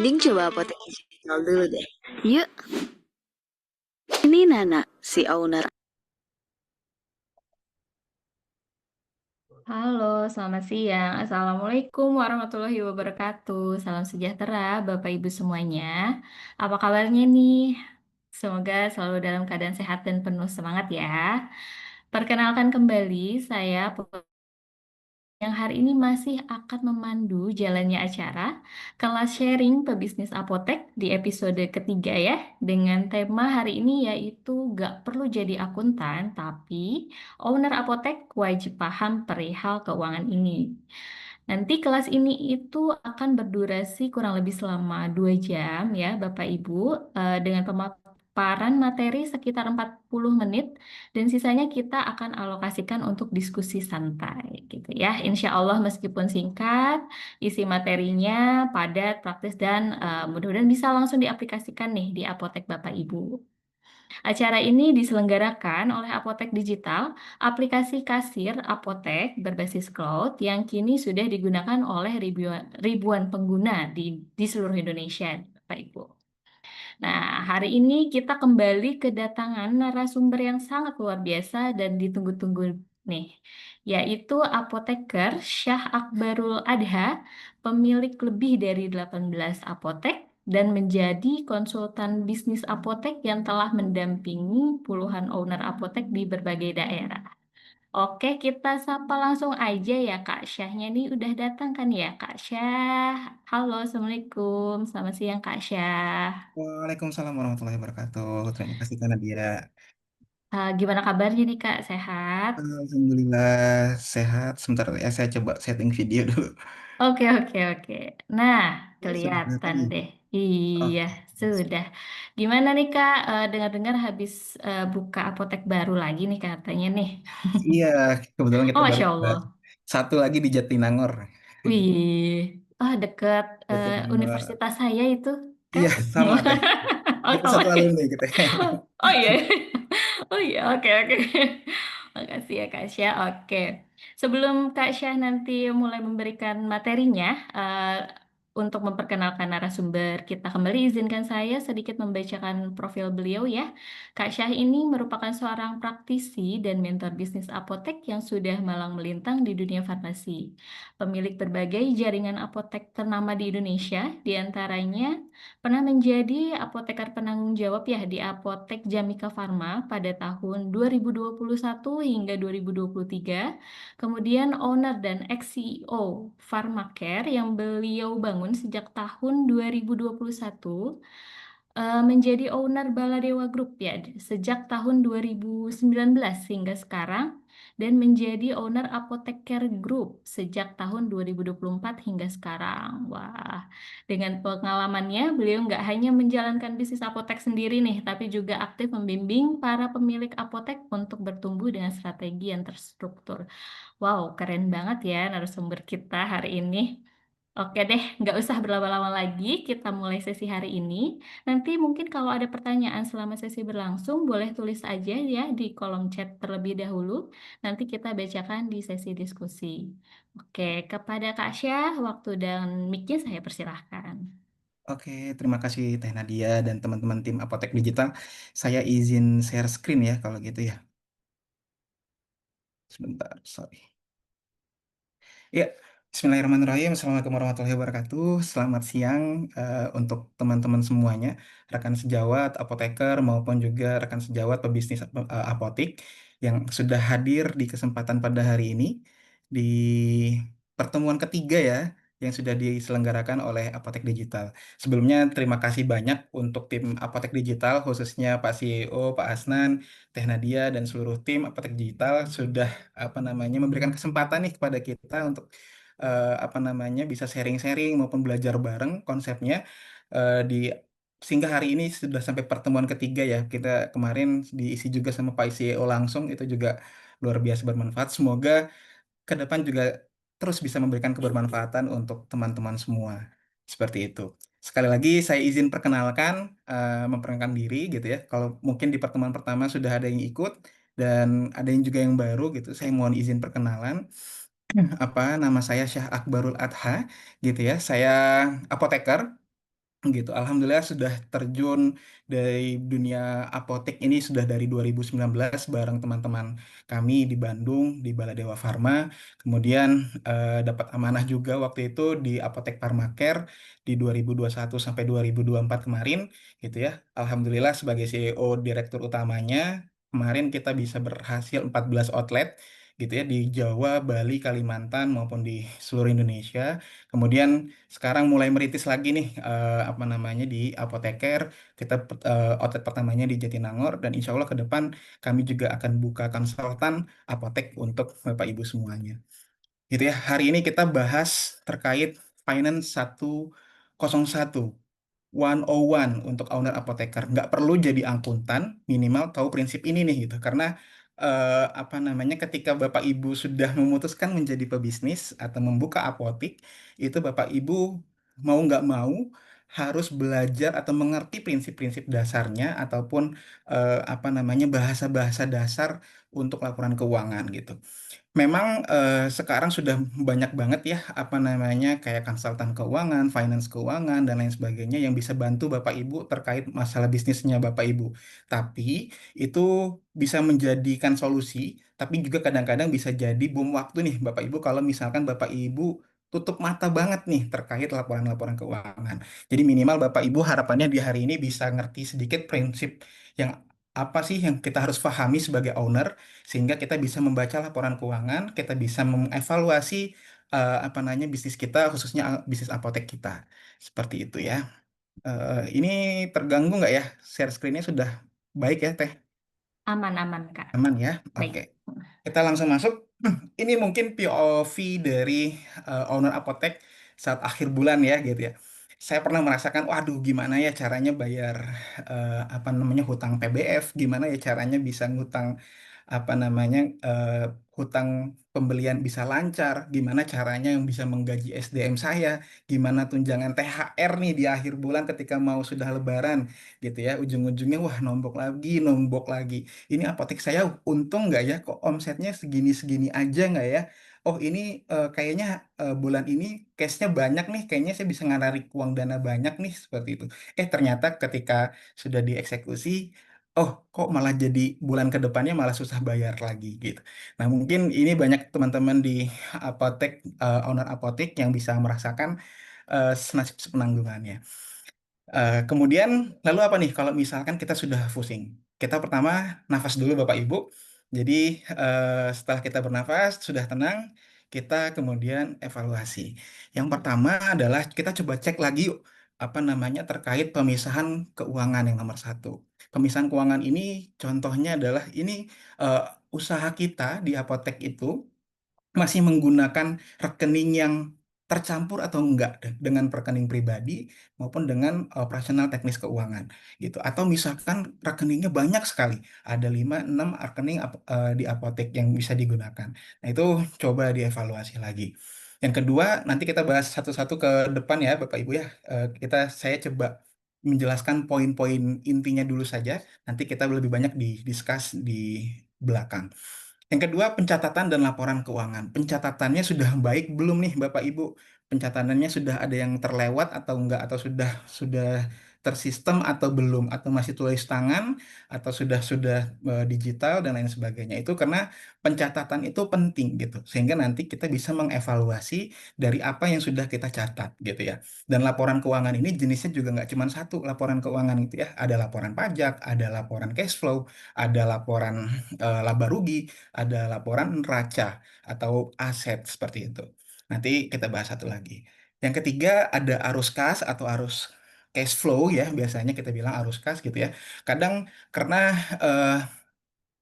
Mending coba apotek digital dulu deh. Yuk, ini Nana, si owner. Halo, selamat siang. Assalamualaikum warahmatullahi wabarakatuh. Salam sejahtera, Bapak Ibu semuanya. Apa kabarnya nih? Semoga selalu dalam keadaan sehat dan penuh semangat ya. Perkenalkan kembali, saya yang hari ini masih akan memandu jalannya acara kelas sharing pebisnis apotek di episode ketiga ya, dengan tema hari ini yaitu gak perlu jadi akuntan tapi owner apotek wajib paham perihal keuangan ini. Nanti kelas ini itu akan berdurasi kurang lebih selama 2 jam ya Bapak Ibu, dengan pemaparan materi sekitar 40 menit dan sisanya kita akan alokasikan untuk diskusi santai gitu ya. Insya Allah meskipun singkat, isi materinya padat, praktis dan mudah-mudahan bisa langsung diaplikasikan nih di apotek Bapak Ibu. Acara ini diselenggarakan oleh Apotek Digital, aplikasi kasir apotek berbasis cloud yang kini sudah digunakan oleh ribuan pengguna di seluruh Indonesia, Bapak Ibu. Nah, hari ini kita kembali kedatangan narasumber yang sangat luar biasa dan ditunggu-tunggu nih, yaitu apoteker Syah Akbarul Adha, pemilik lebih dari 18 apotek dan menjadi konsultan bisnis apotek yang telah mendampingi puluhan owner apotek di berbagai daerah. Oke, kita sapa langsung aja ya Kak Syahnya nih udah datang kan ya Kak Syah. Halo, Assalamualaikum. Selamat siang Kak Syah. Waalaikumsalam warahmatullahi wabarakatuh. Terima kasih Kak Nadia. Gimana kabarnya nih Kak? Sehat? Alhamdulillah sehat. Sebentar ya saya coba setting video dulu. Oke, oke, oke. Nah, Ya, sudah kelihatan kelihatan ya. deh. Iya, Oke. sudah. Gimana nih Kak? Dengar-dengar habis buka apotek baru lagi nih katanya nih. Iya, kebetulan Oh, kita baru Masya buka Allah. satu lagi di Jatinangor. Wih, dekat Jatinangor. universitas saya itu, Kak. Iya, sama deh. Oh, Kita sama satu ya. alumni kita. Oh iya. Oh iya, oke, oke. Makasih ya Kak Syah. Oke. Sebelum Kak Syah nanti mulai memberikan materinya, untuk memperkenalkan narasumber kita kembali, izinkan saya sedikit membacakan profil beliau ya. Kak Syah ini merupakan seorang praktisi dan mentor bisnis apotek yang sudah malang melintang di dunia farmasi. Pemilik berbagai jaringan apotek ternama di Indonesia, diantaranya pernah menjadi apoteker penanggung jawab ya di Apotek Jamika Farma pada tahun 2021 hingga 2023. Kemudian owner dan ex-CEO Pharmacare yang beliau bangun sejak tahun 2021, menjadi owner Baladewa Group ya sejak tahun 2019 hingga sekarang dan menjadi owner Apoteker Group sejak tahun 2024 hingga sekarang. Wah, dengan pengalamannya, beliau nggak hanya menjalankan bisnis apotek sendiri nih, tapi juga aktif membimbing para pemilik apotek untuk bertumbuh dengan strategi yang terstruktur. Wow, keren banget ya narasumber kita hari ini. Oke deh, nggak usah berlama-lama lagi, kita mulai sesi hari ini. Nanti mungkin kalau ada pertanyaan selama sesi berlangsung, boleh tulis aja ya di kolom chat terlebih dahulu. Nanti kita bacakan di sesi diskusi. Oke, kepada Kak Syah, waktu dan mic-nya saya persilahkan. Oke, terima kasih Teh Nadia dan teman-teman tim Apotek Digital. Saya izin share screen ya kalau gitu ya. Sebentar, sorry. Ya, Bismillahirrahmanirrahim. Assalamualaikum warahmatullahi wabarakatuh. Selamat siang untuk teman-teman semuanya, rekan sejawat apoteker maupun juga rekan sejawat pebisnis apotik yang sudah hadir di kesempatan pada hari ini di pertemuan ketiga ya yang sudah diselenggarakan oleh Apotek Digital. Sebelumnya terima kasih banyak untuk tim Apotek Digital khususnya Pak CEO, Pak Asnan, Teh Nadia dan seluruh tim Apotek Digital sudah memberikan kesempatan nih kepada kita untuk bisa sharing-sharing maupun belajar bareng konsepnya di sehingga hari ini sudah sampai pertemuan ketiga ya. Kita kemarin diisi juga sama Pak CEO langsung itu juga luar biasa bermanfaat. Semoga ke depan juga terus bisa memberikan kebermanfaatan untuk teman-teman semua. Seperti itu. Sekali lagi saya izin perkenalkan, memperkenalkan diri gitu ya. Kalau mungkin di pertemuan pertama sudah ada yang ikut dan ada yang juga yang baru gitu. Saya mohon izin perkenalan. Nama saya Syah Akbarul Adha gitu ya. Saya apoteker gitu. Alhamdulillah sudah terjun dari dunia apotek ini sudah dari 2019 bareng teman-teman kami di Bandung di Baladewa Farma. Kemudian dapat amanah juga waktu itu di Apotek Pharmacare di 2021 sampai 2024 kemarin gitu ya. Alhamdulillah sebagai CEO direktur utamanya kemarin kita bisa berhasil 14 outlet gitu ya di Jawa, Bali, Kalimantan maupun di seluruh Indonesia. Kemudian sekarang mulai meritis lagi nih apa namanya di Apoteker. Kita outlet pertamanya di Jatinangor dan insya Allah ke depan kami juga akan buka konsultan apotek untuk Bapak Ibu semuanya. Gitu ya. Hari ini kita bahas terkait Finance 101. 101 untuk owner apoteker. Nggak perlu jadi akuntan, minimal tahu prinsip ini nih gitu. Karena apa namanya ketika Bapak Ibu sudah memutuskan menjadi pebisnis atau membuka apotik, itu Bapak Ibu mau nggak mau harus belajar atau mengerti prinsip-prinsip dasarnya ataupun apa namanya bahasa-bahasa dasar untuk laporan keuangan gitu. Memang sekarang sudah banyak banget ya apa namanya kayak konsultan keuangan, finance keuangan dan lain sebagainya yang bisa bantu Bapak Ibu terkait masalah bisnisnya Bapak Ibu. Tapi itu bisa menjadikan solusi, tapi juga kadang-kadang bisa jadi bom waktu nih Bapak Ibu kalau misalkan Bapak Ibu tutup mata banget nih terkait laporan-laporan keuangan. Jadi minimal Bapak Ibu harapannya di hari ini bisa ngerti sedikit prinsip yang apa sih yang kita harus pahami sebagai owner sehingga kita bisa membaca laporan keuangan, kita bisa mengevaluasi apa namanya bisnis kita, khususnya bisnis apotek kita. Seperti itu ya. Ini terganggu nggak ya? Share screen-nya sudah baik ya, Teh? Aman-aman, Kak. Aman ya? Baik. Oke. Kita langsung masuk. Ini mungkin POV dari owner apotek saat akhir bulan ya gitu ya. Saya pernah merasakan, waduh gimana ya caranya bayar apa namanya hutang PBF, gimana ya caranya bisa ngutang apa namanya hutang pembelian bisa lancar, gimana caranya yang bisa menggaji SDM saya, gimana tunjangan THR nih di akhir bulan ketika mau sudah Lebaran gitu ya, ujung-ujungnya wah nombok lagi, nombok lagi. Ini apotek saya untung nggak ya? Kok omsetnya segini-segini aja nggak ya? Oh ini kayaknya bulan ini cashnya banyak nih, kayaknya saya bisa narik uang dana banyak nih seperti itu. Ternyata ketika sudah dieksekusi, oh kok malah jadi bulan ke depannya malah susah bayar lagi gitu. Nah mungkin ini banyak teman-teman di apotek, owner apotek yang bisa merasakan nasib penanggungannya. Kemudian lalu apa nih kalau misalkan kita sudah pusing? Kita pertama nafas dulu Bapak Ibu. Jadi setelah kita bernafas sudah tenang, kita kemudian evaluasi. Yang pertama adalah kita coba cek lagi yuk, apa namanya terkait pemisahan keuangan yang nomor satu. Pemisahan keuangan ini contohnya adalah ini eh, usaha kita di apotek itu masih menggunakan rekening yang tercampur atau enggak dengan rekening pribadi maupun dengan operasional teknis keuangan gitu. Atau misalkan rekeningnya banyak sekali, ada 5 6 rekening di apotek yang bisa digunakan. Nah, itu coba dievaluasi lagi. Yang kedua, nanti kita bahas satu-satu ke depan ya, Bapak Ibu ya. Saya coba menjelaskan poin-poin intinya dulu saja. Nanti kita lebih banyak discuss di belakang. Yang kedua, pencatatan dan laporan keuangan. Pencatatannya sudah baik belum nih Bapak Ibu? Pencatatannya sudah ada yang terlewat atau enggak atau sudah tersistem atau belum atau masih tulis tangan atau sudah digital dan lain sebagainya. Itu karena pencatatan itu penting gitu. Sehingga nanti kita bisa mengevaluasi dari apa yang sudah kita catat gitu ya. Dan laporan keuangan ini jenisnya juga nggak cuma satu laporan keuangan itu ya. Ada laporan pajak, ada laporan cash flow, ada laporan laba rugi, ada laporan neraca atau aset seperti itu. Nanti kita bahas satu lagi. Yang ketiga ada arus kas atau arus cash flow ya, biasanya kita bilang arus kas gitu ya. Kadang karena eh,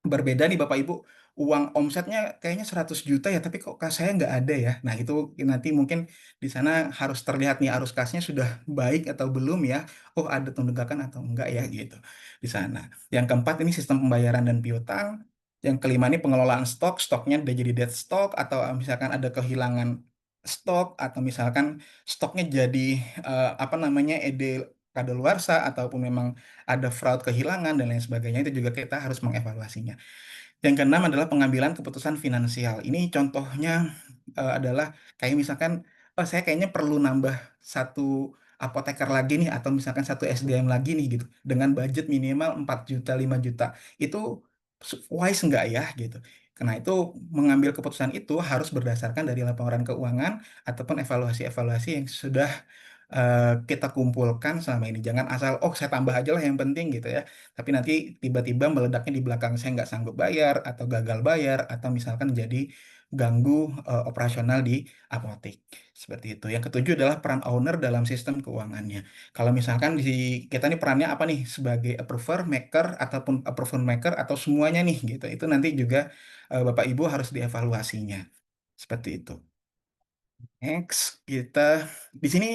berbeda nih Bapak Ibu, uang omsetnya kayaknya 100 juta ya, tapi kok kas saya nggak ada ya. Nah itu nanti mungkin di sana harus terlihat nih arus kasnya sudah baik atau belum ya. Oh ada tunggakan atau enggak ya gitu di sana. Yang keempat ini sistem pembayaran dan piutang. Yang kelima ini pengelolaan stok, stoknya udah jadi dead stock atau misalkan ada kehilangan stok atau misalkan stoknya jadi apa namanya kadaluarsa ataupun memang ada fraud kehilangan dan lain sebagainya itu juga kita harus mengevaluasinya. Yang keenam adalah pengambilan keputusan finansial. Ini contohnya adalah kayak misalkan, oh saya kayaknya perlu nambah satu apoteker lagi nih atau misalkan satu SDM lagi nih gitu dengan budget minimal 4 juta 5 juta itu wise nggak ya gitu. Karena itu mengambil keputusan itu harus berdasarkan dari laporan keuangan ataupun evaluasi-evaluasi yang sudah kita kumpulkan selama ini. Jangan asal, oh saya tambah aja lah yang penting gitu ya. Tapi nanti tiba-tiba meledaknya di belakang saya nggak sanggup bayar atau gagal bayar atau misalkan jadi ganggu operasional di apotek. Seperti itu. Yang ketujuh adalah peran owner dalam sistem keuangannya. Kalau misalkan di kita nih perannya apa nih sebagai approver, maker ataupun approval maker atau semuanya nih gitu. Itu nanti juga Bapak Ibu harus dievaluasinya. Seperti itu. Next, kita di sini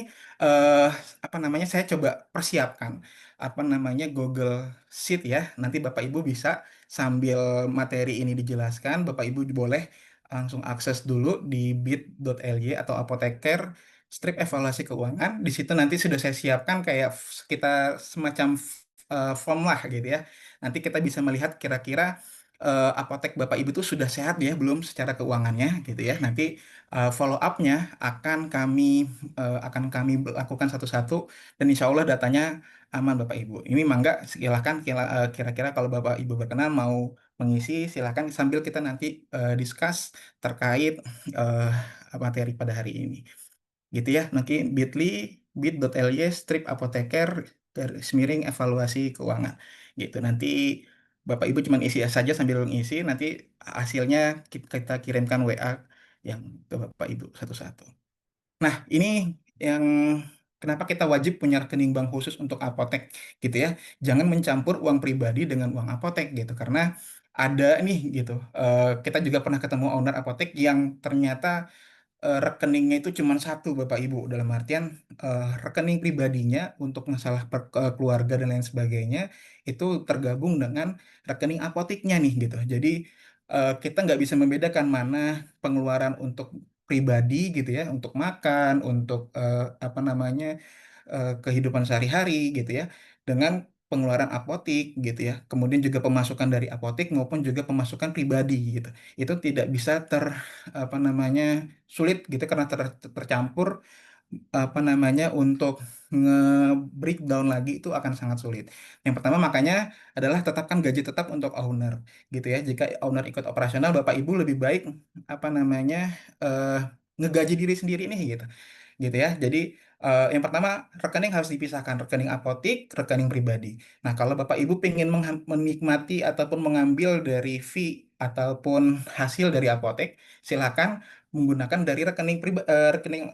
eh apa namanya saya coba persiapkan apa namanya Google Sheet ya. Nanti Bapak Ibu bisa sambil materi ini dijelaskan, Bapak Ibu boleh langsung akses dulu di bit.ly atau apoteker strip evaluasi keuangan. Di situ nanti sudah saya siapkan kayak kita semacam form lah gitu ya. Nanti kita bisa melihat kira-kira apotek Bapak Ibu itu sudah sehat ya belum secara keuangannya gitu ya. Nanti follow up-nya akan kami lakukan satu-satu dan insya Allah datanya aman Bapak Ibu. Ini mangga silahkan kira-kira kalau Bapak Ibu berkenan mau mengisi silahkan sambil kita nanti discuss terkait eh, materi pada hari ini. Gitu ya. Nanti bit.ly strip apoteker garis miring evaluasi keuangan. Gitu. Nanti Bapak Ibu cuma isi saja sambil ngisi nanti hasilnya kita kirimkan WA yang ke Bapak Ibu satu-satu. Nah, ini yang kenapa kita wajib punya rekening bank khusus untuk apotek gitu ya. Jangan mencampur uang pribadi dengan uang apotek gitu karena ada nih gitu. Kita juga pernah ketemu owner apotek yang ternyata rekeningnya itu cuma satu Bapak Ibu dalam artian rekening pribadinya untuk masalah keluarga dan lain sebagainya itu tergabung dengan rekening apoteknya nih gitu. Jadi kita nggak bisa membedakan mana pengeluaran untuk pribadi gitu ya, untuk makan, untuk apa namanya kehidupan sehari-hari gitu ya, dengan pengeluaran apotik gitu ya. Kemudian juga pemasukan dari apotik maupun juga pemasukan pribadi gitu. Itu tidak bisa apa namanya sulit gitu karena tercampur apa namanya untuk nge-breakdown lagi itu akan sangat sulit. Yang pertama makanya adalah tetapkan gaji tetap untuk owner gitu ya. Jika owner ikut operasional Bapak Ibu lebih baik apa namanya eh, ngegaji diri sendiri nih gitu ya. Jadi yang pertama rekening harus dipisahkan rekening apotik, rekening pribadi. Nah kalau Bapak Ibu pengen menikmati ataupun mengambil dari fee ataupun hasil dari apotek, silakan menggunakan dari rekening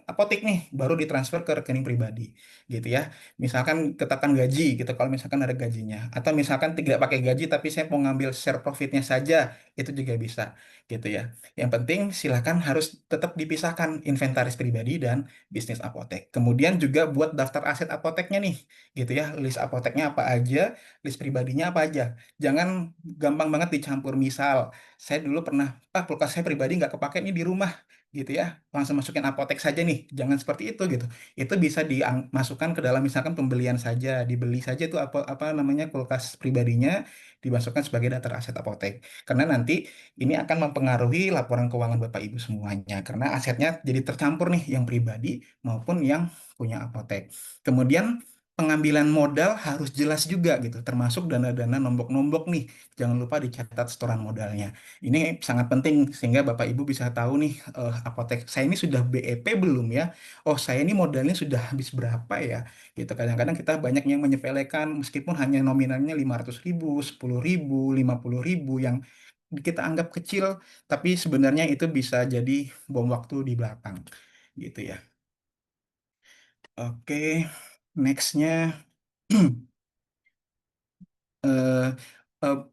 apotek nih, baru ditransfer ke rekening pribadi, gitu ya. Misalkan tetapkan gaji gitu, kalau misalkan ada gajinya, atau misalkan tidak pakai gaji tapi saya mau ngambil share profitnya saja, itu juga bisa, gitu ya. Yang penting silakan harus tetap dipisahkan inventaris pribadi dan bisnis apotek. Kemudian juga buat daftar aset apoteknya nih, gitu ya. List apoteknya apa aja, list pribadinya apa aja. Jangan gampang banget dicampur. Misal, saya dulu pernah, kulkas saya pribadi nggak kepake nih di rumah, gitu ya. Langsung masukin apotek saja nih. Jangan seperti itu gitu. Itu bisa dimasukkan ke dalam misalkan pembelian saja, dibeli saja itu apa namanya kulkas pribadinya dimasukkan sebagai daftar aset apotek. Karena nanti ini akan mempengaruhi laporan keuangan Bapak Ibu semuanya karena asetnya jadi tercampur nih yang pribadi maupun yang punya apotek. Kemudian pengambilan modal harus jelas juga gitu, termasuk dana-dana nombok-nombok nih. Jangan lupa dicatat setoran modalnya. Ini sangat penting sehingga Bapak Ibu bisa tahu nih apotek saya ini sudah BEP belum ya? Oh, saya ini modalnya sudah habis berapa ya? Gitu. Kadang-kadang kita banyak yang menyepelekan meskipun hanya nominalnya 500.000, 10.000, 50.000 yang kita anggap kecil, tapi sebenarnya itu bisa jadi bom waktu di belakang, gitu ya. Oke, nextnya, eh,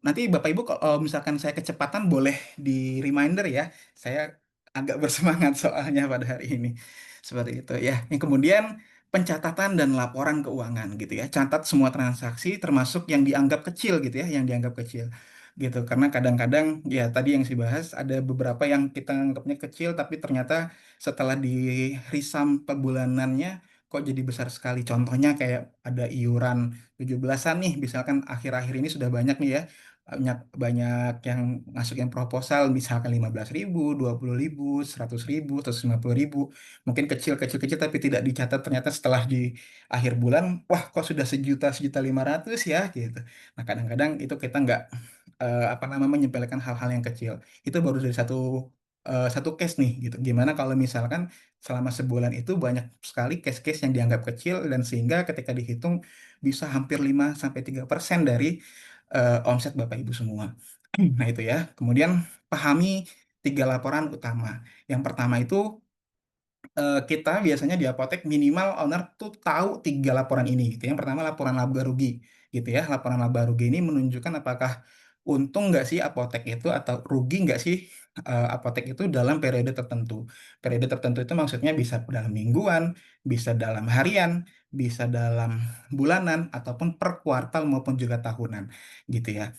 nanti Bapak Ibu kalau misalkan saya kecepatan boleh di reminder ya, saya agak bersemangat soalnya pada hari ini, seperti itu ya. Yang kemudian pencatatan dan laporan keuangan gitu ya, catat semua transaksi termasuk yang dianggap kecil gitu ya, yang dianggap kecil gitu karena kadang-kadang ya tadi yang saya bahas ada beberapa yang kita anggapnya kecil tapi ternyata setelah di risam per bulanannya kok jadi besar sekali contohnya kayak ada iuran 17-an nih misalkan akhir-akhir ini sudah banyak nih ya banyak banyak yang masukin proposal misalkan 15.000, 20.000, 100.000, 150.000, mungkin kecil kecil kecil tapi tidak dicatat, ternyata setelah di akhir bulan wah kok sudah sejuta, 1.500.000 ya gitu. Nah kadang-kadang itu kita nggak apa namanya menyepelekan hal-hal yang kecil. Itu baru dari satu case nih gitu. Gimana kalau misalkan selama sebulan itu banyak sekali case-case yang dianggap kecil dan sehingga ketika dihitung bisa hampir 5-3% dari omset Bapak Ibu semua. Nah itu ya. Kemudian pahami 3 laporan utama. Yang pertama itu kita biasanya di apotek minimal owner tuh tahu 3 laporan ini gitu. Yang pertama laporan laba rugi gitu ya. Laporan laba rugi ini menunjukkan apakah untung nggak sih apotek itu atau rugi nggak sih apotek itu dalam periode tertentu. Periode tertentu itu maksudnya bisa dalam mingguan, bisa dalam harian, bisa dalam bulanan ataupun per kuartal maupun juga tahunan gitu ya.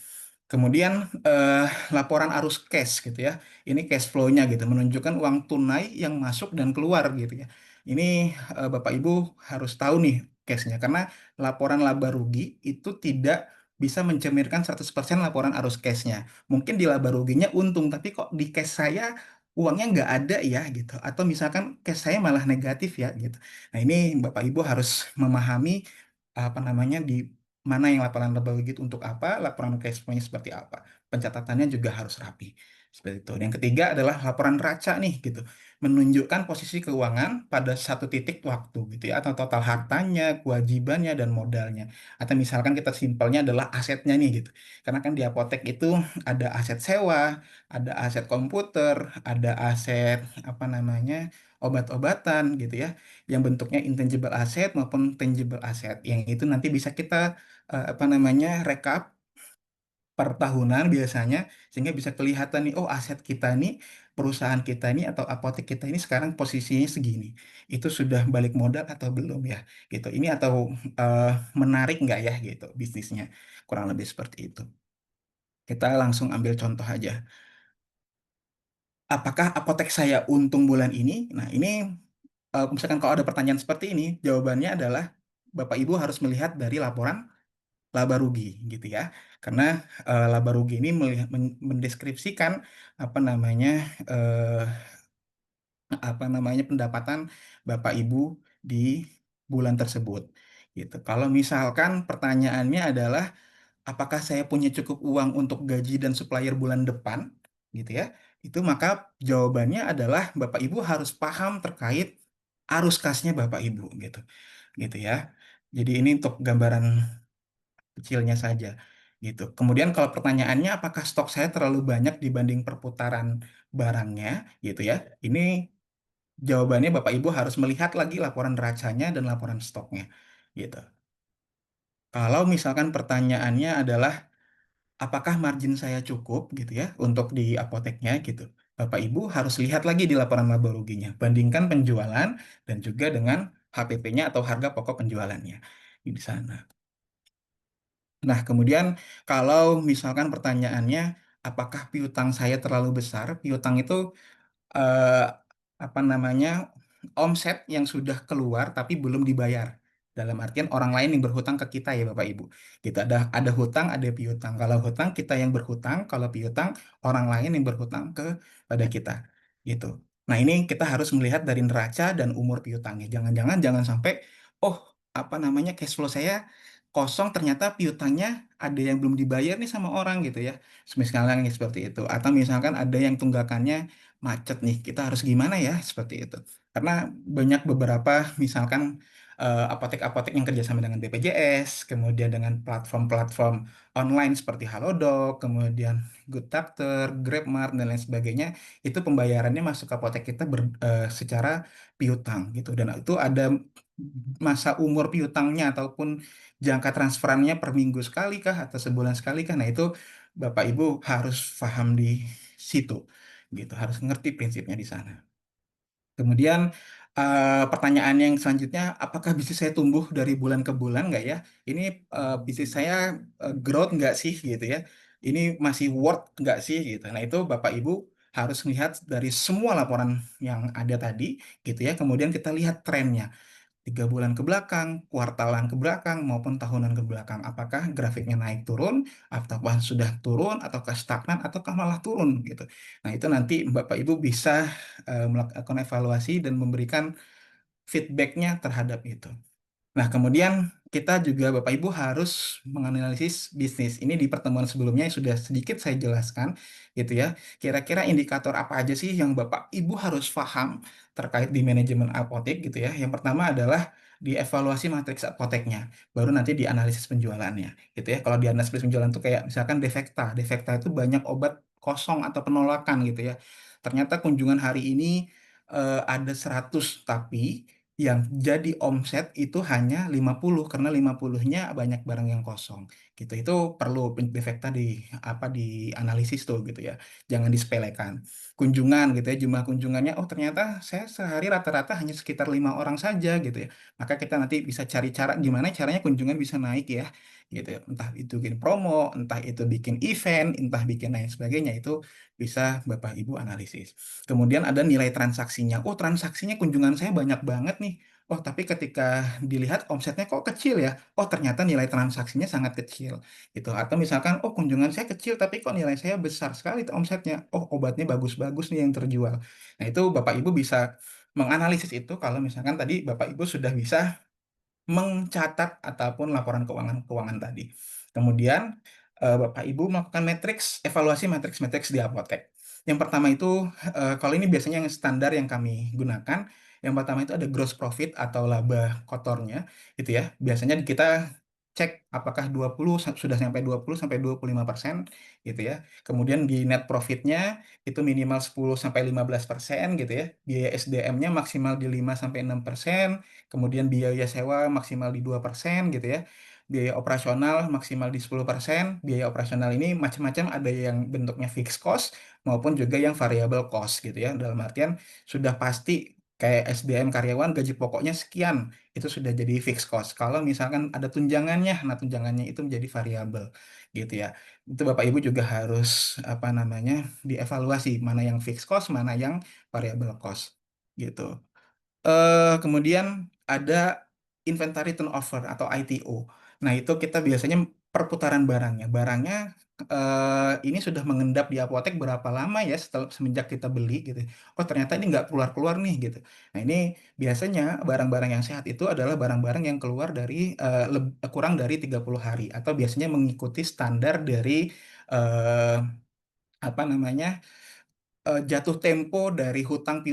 Kemudian eh, laporan arus cash gitu ya. Ini cash flow-nya gitu, menunjukkan uang tunai yang masuk dan keluar gitu ya. Ini Bapak Ibu harus tahu nih cash-nya karena laporan laba rugi itu tidak bisa mencerminkan 100% laporan arus cash-nya. Mungkin di laba ruginya untung, tapi kok di cash saya uangnya nggak ada ya gitu. Atau misalkan cash saya malah negatif ya gitu. Nah ini Bapak Ibu harus memahami apa namanya di mana yang laporan laba rugi itu untuk apa, laporan cash flow-nya seperti apa. Pencatatannya juga harus rapi. Seperti itu. Dan yang ketiga adalah laporan raca nih gitu. Menunjukkan posisi keuangan pada satu titik waktu gitu ya, atau total hartanya, kewajibannya, dan modalnya. Atau misalkan kita simpelnya adalah asetnya nih gitu. Karena kan di apotek itu ada aset sewa, ada aset komputer, ada aset apa namanya obat-obatan gitu ya yang bentuknya intangible asset maupun tangible asset yang itu nanti bisa kita apa namanya rekap per tahunan biasanya sehingga bisa kelihatan nih oh aset kita nih perusahaan kita ini atau apotek kita ini sekarang posisinya segini itu sudah balik modal atau belum ya gitu ini atau eh, menarik nggak ya gitu bisnisnya kurang lebih seperti itu kita langsung ambil contoh aja apakah apotek saya untung bulan ini nah ini misalkan kalau ada pertanyaan seperti ini jawabannya adalah Bapak Ibu harus melihat dari laporan laba rugi gitu ya. Karena laba rugi ini mendeskripsikan apa namanya eh, apa namanya pendapatan Bapak Ibu di bulan tersebut gitu. Kalau misalkan pertanyaannya adalah apakah saya punya cukup uang untuk gaji dan supplier bulan depan gitu ya. Itu maka jawabannya adalah Bapak Ibu harus paham terkait arus kasnya Bapak Ibu gitu. Gitu ya. Jadi ini untuk gambaran kecilnya saja gitu. Kemudian kalau pertanyaannya apakah stok saya terlalu banyak dibanding perputaran barangnya gitu ya. Ini jawabannya Bapak Ibu harus melihat lagi laporan neracanya dan laporan stoknya gitu. Kalau misalkan pertanyaannya adalah apakah margin saya cukup gitu ya untuk di apoteknya gitu. Bapak Ibu harus lihat lagi di laporan laba ruginya, bandingkan penjualan dan juga dengan HPP-nya atau harga pokok penjualannya di sana. Nah, kemudian kalau misalkan pertanyaannya, apakah piutang saya terlalu besar? Piutang itu eh, apa namanya omset yang sudah keluar tapi belum dibayar. Dalam artian orang lain yang berhutang ke kita ya Bapak Ibu. Kita ada hutang, ada piutang. Kalau hutang kita yang berhutang, kalau piutang orang lain yang berhutang kepada kita. Gitu. Nah, ini kita harus melihat dari neraca dan umur piutangnya. Jangan sampai oh, apa namanya cash flow saya kosong ternyata piutangnya ada yang belum dibayar nih sama orang gitu ya. Misalnya seperti itu. Atau misalkan ada yang tunggakannya macet nih, kita harus gimana ya seperti itu. Karena banyak beberapa misalkan apotek-apotek yang kerjasama dengan BPJS, kemudian dengan platform-platform online seperti Halodoc, kemudian Good Doctor, GrabMart dan lain sebagainya, itu pembayarannya masuk ke apotek kita secara piutang gitu. Dan itu ada masa umur piutangnya ataupun jangka transferannya per minggu sekali kah atau sebulan sekali kah. Nah, itu Bapak Ibu harus paham di situ gitu harus ngerti prinsipnya di sana. Kemudian pertanyaan yang selanjutnya, apakah bisnis saya tumbuh dari bulan ke bulan nggak ya? Ini bisnis saya growth nggak sih gitu ya? Ini masih worth nggak sih gitu? Nah itu Bapak Ibu harus melihat dari semua laporan yang ada tadi gitu ya. Kemudian kita lihat trennya. 3 bulan ke belakang, kuartalan ke belakang, maupun tahunan ke belakang. Apakah grafiknya naik turun, ataukah sudah turun, ataukah stagnan, ataukah malah turun gitu. Nah, itu nanti Bapak Ibu bisa melakukan evaluasi dan memberikan feedbacknya terhadap itu. Nah, kemudian kita juga Bapak Ibu harus menganalisis bisnis. Ini di pertemuan sebelumnya sudah sedikit saya jelaskan gitu ya. Kira-kira indikator apa aja sih yang Bapak Ibu harus paham terkait di manajemen apotek gitu ya. Yang pertama adalah di evaluasi matriks apoteknya, baru nanti di analisis penjualannya gitu ya. Kalau di analisis penjualan itu kayak misalkan defekta. Defekta itu banyak obat kosong atau penolakan gitu ya. Ternyata kunjungan hari ini ada 100 tapi yang jadi omset itu hanya 50 karena 50-nya banyak barang yang kosong gitu. Itu perlu defekta di apa dianalisis tuh gitu ya. Jangan disepelekan. Kunjungan gitu ya, jumlah kunjungannya oh ternyata saya sehari rata-rata hanya sekitar 5 orang saja gitu ya. Maka kita nanti bisa cari cara gimana caranya kunjungan bisa naik ya gitu ya. Entah itu bikin promo, entah itu bikin event, entah bikin lain sebagainya itu bisa Bapak Ibu analisis. Kemudian ada nilai transaksinya. Oh, transaksinya kunjungan saya banyak banget nih. Oh, tapi ketika dilihat omsetnya kok kecil ya. Oh, ternyata nilai transaksinya sangat kecil. Gitu. Atau misalkan, oh kunjungan saya kecil tapi kok nilai saya besar sekali tuh omsetnya. Oh, obatnya bagus-bagus nih yang terjual. Nah, itu Bapak Ibu bisa menganalisis itu kalau misalkan tadi Bapak Ibu sudah bisa mencatat ataupun laporan keuangan-keuangan tadi. Kemudian Bapak Ibu melakukan evaluasi matriks-matriks di apotek. Yang pertama itu kalau ini biasanya yang standar yang kami gunakan. Yang pertama itu ada gross profit atau laba kotornya gitu ya. Biasanya kita cek apakah 20 sudah sampai 20 sampai 25% gitu ya. Kemudian di net profitnya itu minimal 10 sampai 15% gitu ya. Biaya SDM-nya maksimal di 5 sampai 6%. Kemudian biaya sewa maksimal di 2% gitu ya. Biaya operasional maksimal di 10%. Biaya operasional ini macam-macam, ada yang bentuknya fixed cost maupun juga yang variable cost gitu ya. Dalam artian sudah pasti kayak SDM karyawan gaji pokoknya sekian, itu sudah jadi fixed cost. Kalau misalkan ada tunjangannya, nah tunjangannya itu menjadi variabel gitu ya. Itu Bapak Ibu juga harus apa namanya dievaluasi mana yang fixed cost, mana yang variable cost gitu. Kemudian ada inventory turnover atau ITO. Nah, itu kita biasanya perputaran barangnya. Barangnya ini sudah mengendap di apotek berapa lama ya setelah semenjak kita beli gitu. Oh, ternyata ini nggak keluar-keluar nih gitu. Nah, ini biasanya barang-barang yang sehat itu adalah barang-barang yang keluar dari kurang dari 30 hari atau biasanya mengikuti standar dari eh, apa namanya jatuh tempo dari hutang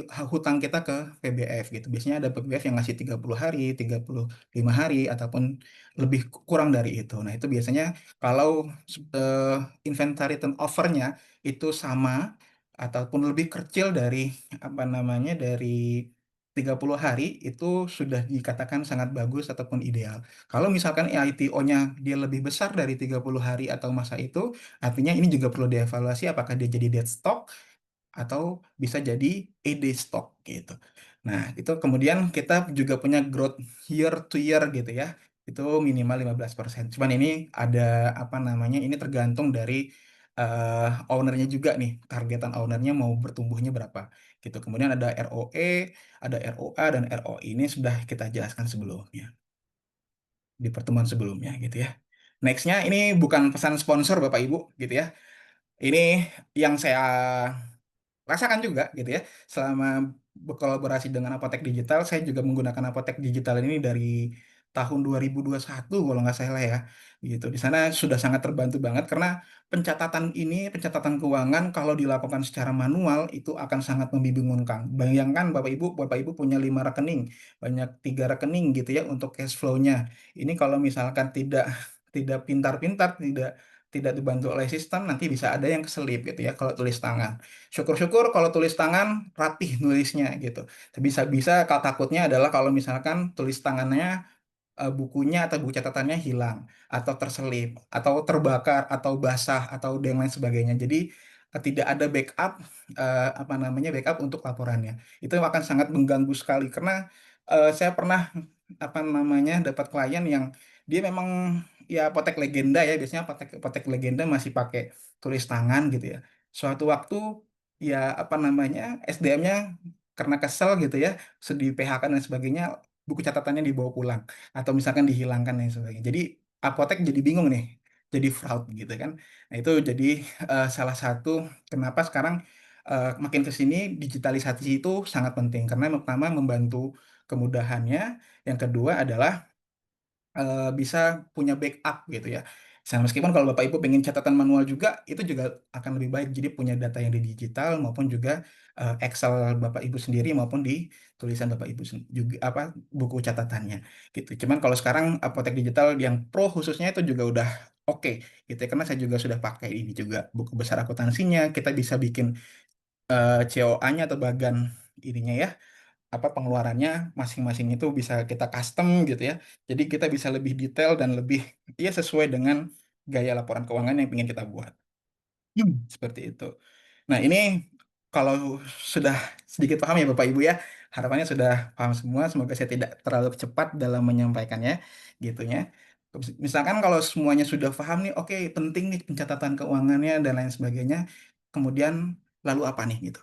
kita ke PBF gitu. Biasanya ada PBF yang ngasih 30 hari, 35 hari ataupun lebih kurang dari itu. Nah, itu biasanya kalau eh, inventory turnover-nya itu sama ataupun lebih kecil dari apa namanya dari 30 hari itu sudah dikatakan sangat bagus ataupun ideal. Kalau misalkan ITO-nya dia lebih besar dari 30 hari atau masa itu, artinya ini juga perlu dievaluasi apakah dia jadi dead stock atau bisa jadi ED stock gitu. Nah, itu kemudian kita juga punya growth year to year gitu ya. Itu minimal 15%. Cuman ini ada apa namanya? Ini tergantung dari ownernya juga nih. Targetan ownernya mau bertumbuhnya berapa gitu. Kemudian ada ROE, ada ROA dan ROI. Ini sudah kita jelaskan sebelumnya di pertemuan sebelumnya gitu ya. Nextnya ini bukan pesan sponsor Bapak Ibu gitu ya. Ini yang saya rasakan juga gitu ya selama berkolaborasi dengan apotek digital. Saya juga menggunakan apotek digital ini dari tahun 2021 kalau nggak salah ya gitu. Di sana sudah sangat terbantu banget karena pencatatan keuangan kalau dilakukan secara manual itu akan sangat membingungkan. Bayangkan Bapak Ibu punya 5 rekening, banyak 3 rekening gitu ya untuk cash flow-nya. Ini kalau misalkan tidak tidak pintar-pintar, tidak dibantu oleh sistem, nanti bisa ada yang keselip gitu ya kalau tulis tangan. Syukur-syukur kalau tulis tangan rapih nulisnya gitu. Bisa-bisa kalau takutnya adalah kalau misalkan tulis tangannya bukunya atau buku catatannya hilang atau terselip atau terbakar atau basah atau dan lain sebagainya. Jadi tidak ada backup apa namanya backup untuk laporannya. Itu akan sangat mengganggu sekali karena saya pernah apa namanya dapat klien yang dia memang ya apotek legenda ya biasanya apotek apotek legenda masih pakai tulis tangan gitu ya. Suatu waktu ya apa namanya SDM-nya karena kesel gitu ya, sedih PHK dan sebagainya buku catatannya dibawa pulang atau misalkan dihilangkan dan sebagainya. Jadi apotek jadi bingung nih, jadi fraud gitu kan. Nah, itu jadi salah satu kenapa sekarang makin ke sini digitalisasi itu sangat penting karena yang pertama membantu kemudahannya, yang kedua adalah bisa punya backup gitu ya. Meskipun kalau Bapak Ibu pengen catatan manual juga, itu juga akan lebih baik. Jadi punya data yang di digital maupun juga Excel Bapak Ibu sendiri maupun di tulisan Bapak Ibu juga apa buku catatannya gitu. Cuman kalau sekarang apotek digital yang pro khususnya itu juga udah oke gitu ya. Karena saya juga sudah pakai ini juga buku besar akuntansinya. Kita bisa bikin COA-nya atau bagan ininya ya apa pengeluarannya masing-masing itu bisa kita custom gitu ya. Jadi kita bisa lebih detail dan lebih ya sesuai dengan gaya laporan keuangan yang ingin kita buat. Seperti itu. Nah, ini kalau sudah sedikit paham ya Bapak Ibu ya. Harapannya sudah paham semua. Semoga saya tidak terlalu cepat dalam menyampaikannya gitunya. Misalkan kalau semuanya sudah paham nih, oke, penting nih pencatatan keuangannya dan lain sebagainya. Kemudian lalu apa nih gitu.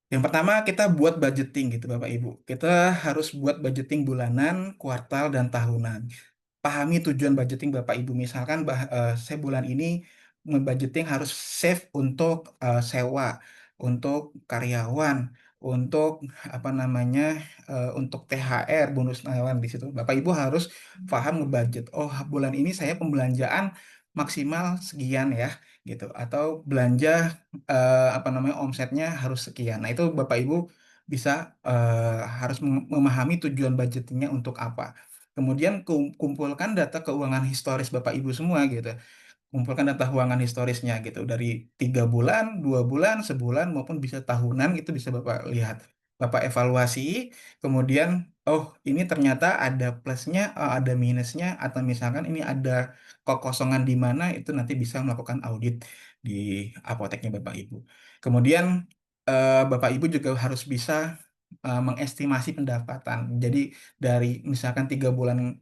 Yang pertama kita buat budgeting gitu Bapak Ibu. Kita harus buat budgeting bulanan, kuartal, dan tahunan. Pahami tujuan budgeting Bapak Ibu. Misalkan saya bulan ini ngebudgeting harus save untuk sewa, untuk karyawan, untuk apa namanya, untuk THR, bonus karyawan di situ. Bapak Ibu harus paham ngebudget. Oh, bulan ini saya pembelanjaan maksimal sekian ya, gitu. Atau belanja apa namanya omsetnya harus sekian. Nah, itu Bapak Ibu bisa harus memahami tujuan budgetingnya untuk apa. Kemudian kumpulkan data keuangan historis Bapak Ibu semua gitu. Kumpulkan data keuangan historisnya gitu dari 3 bulan, 2 bulan, sebulan maupun bisa tahunan itu bisa Bapak lihat. Bapak evaluasi, kemudian oh ini ternyata ada plusnya, ada minusnya, atau misalkan ini ada kekosongan di mana itu nanti bisa melakukan audit di apoteknya Bapak Ibu. Kemudian Bapak Ibu juga harus bisa mengestimasi pendapatan. Jadi dari misalkan 3 bulan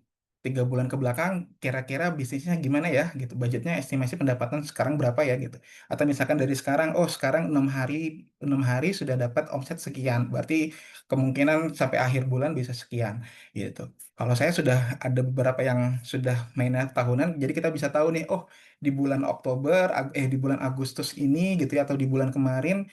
ke belakang kira-kira bisnisnya gimana ya gitu, budgetnya estimasi pendapatan sekarang berapa ya gitu, atau misalkan dari sekarang oh sekarang 6 hari sudah dapat omset sekian, berarti kemungkinan sampai akhir bulan bisa sekian gitu. Kalau saya sudah ada beberapa yang sudah mainnya tahunan, jadi kita bisa tahu nih oh di bulan Oktober di bulan Agustus ini gitu ya atau di bulan kemarin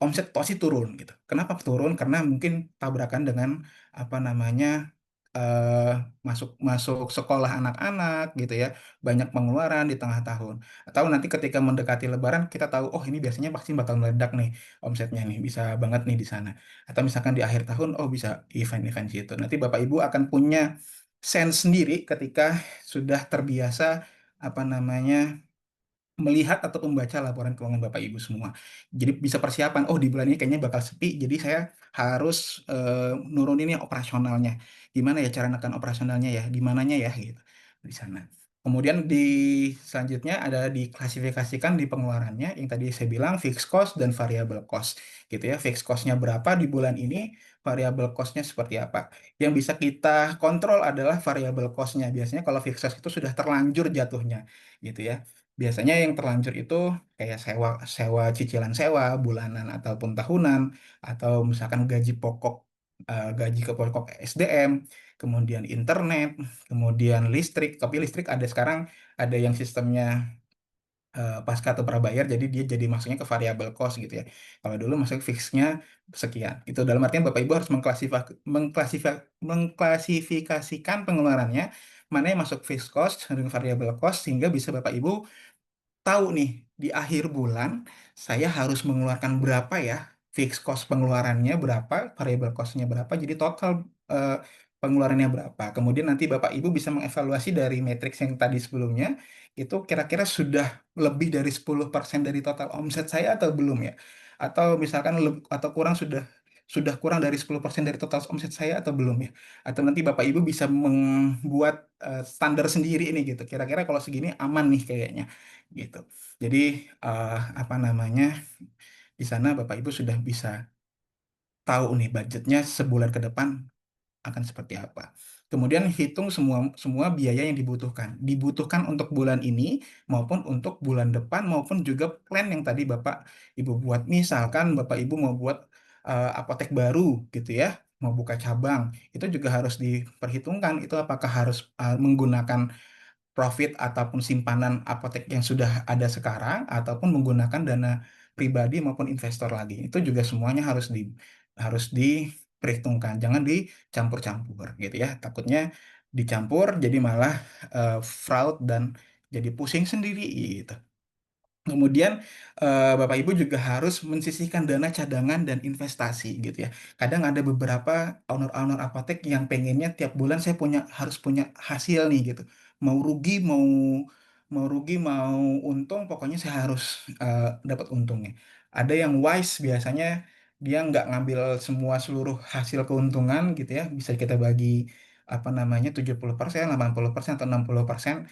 omset Tosi turun gitu. Kenapa turun? Karena mungkin tabrakan dengan apa namanya eh masuk masuk sekolah anak-anak gitu ya, banyak pengeluaran di tengah tahun. Atau nanti ketika mendekati Lebaran kita tahu oh ini biasanya pasti bakal meledak nih omsetnya nih, bisa banget nih di sana. Atau misalkan di akhir tahun oh bisa event-event situ. Nanti Bapak Ibu akan punya sense sendiri ketika sudah terbiasa apa namanya melihat atau membaca laporan keuangan Bapak Ibu semua. Jadi bisa persiapan, oh di bulan ini kayaknya bakal sepi, jadi saya harus nurunin yang operasionalnya. Gimana ya cara nekan operasionalnya ya, di mananya ya gitu. Di sana. Kemudian di selanjutnya ada diklasifikasikan di pengeluarannya yang tadi saya bilang fixed cost dan variable cost gitu ya. Fixed cost-nya berapa di bulan ini, variable cost-nya seperti apa. Yang bisa kita kontrol adalah variable cost-nya. Biasanya kalau fixed cost itu sudah terlanjur jatuhnya gitu ya. Biasanya yang terlanjur itu kayak sewa, sewa cicilan sewa bulanan ataupun tahunan, atau misalkan gaji pokok, gaji ke pokok SDM, kemudian internet, kemudian listrik. Tapi listrik ada sekarang ada yang sistemnya pasca atau prabayar, jadi dia jadi masuknya ke variable cost gitu ya. Kalau dulu masuk fixnya sekian. Itu dalam artian Bapak Ibu harus mengklasifikasikan pengeluarannya mana yang masuk fixed cost dan variable cost sehingga bisa Bapak Ibu tahu nih di akhir bulan saya harus mengeluarkan berapa ya, fixed cost pengeluarannya berapa, variable costnya berapa, jadi total eh, pengeluarannya berapa. Kemudian nanti Bapak Ibu bisa mengevaluasi dari matriks yang tadi sebelumnya itu kira-kira sudah lebih dari 10% dari total omset saya atau belum ya, atau misalkan atau kurang sudah kurang dari 10% dari total omset saya atau belum ya, atau nanti Bapak Ibu bisa membuat standar sendiri ini gitu, kira-kira kalau segini aman nih kayaknya gitu. Jadi apa namanya di sana Bapak Ibu sudah bisa tahu nih budgetnya sebulan ke depan akan seperti apa. Kemudian hitung semua semua biaya yang dibutuhkan. Dibutuhkan untuk bulan ini maupun untuk bulan depan maupun juga plan yang tadi Bapak Ibu buat. Misalkan Bapak Ibu mau buat apotek baru gitu ya, mau buka cabang, itu juga harus diperhitungkan itu apakah harus menggunakan profit ataupun simpanan apotek yang sudah ada sekarang ataupun menggunakan dana pribadi maupun investor lagi. Itu juga semuanya harus diperhitungkan. Jangan dicampur-campur gitu ya. Takutnya dicampur jadi malah fraud dan jadi pusing sendiri gitu. Kemudian Bapak Ibu juga harus mensisihkan dana cadangan dan investasi gitu ya. Kadang ada beberapa owner-owner apotek yang pengennya tiap bulan saya harus punya hasil nih gitu. Mau rugi mau untung pokoknya saya harus dapat untungnya. Ada yang wise biasanya dia nggak ngambil semua seluruh hasil keuntungan gitu ya. Bisa kita bagi apa namanya 70%, 80% atau 60%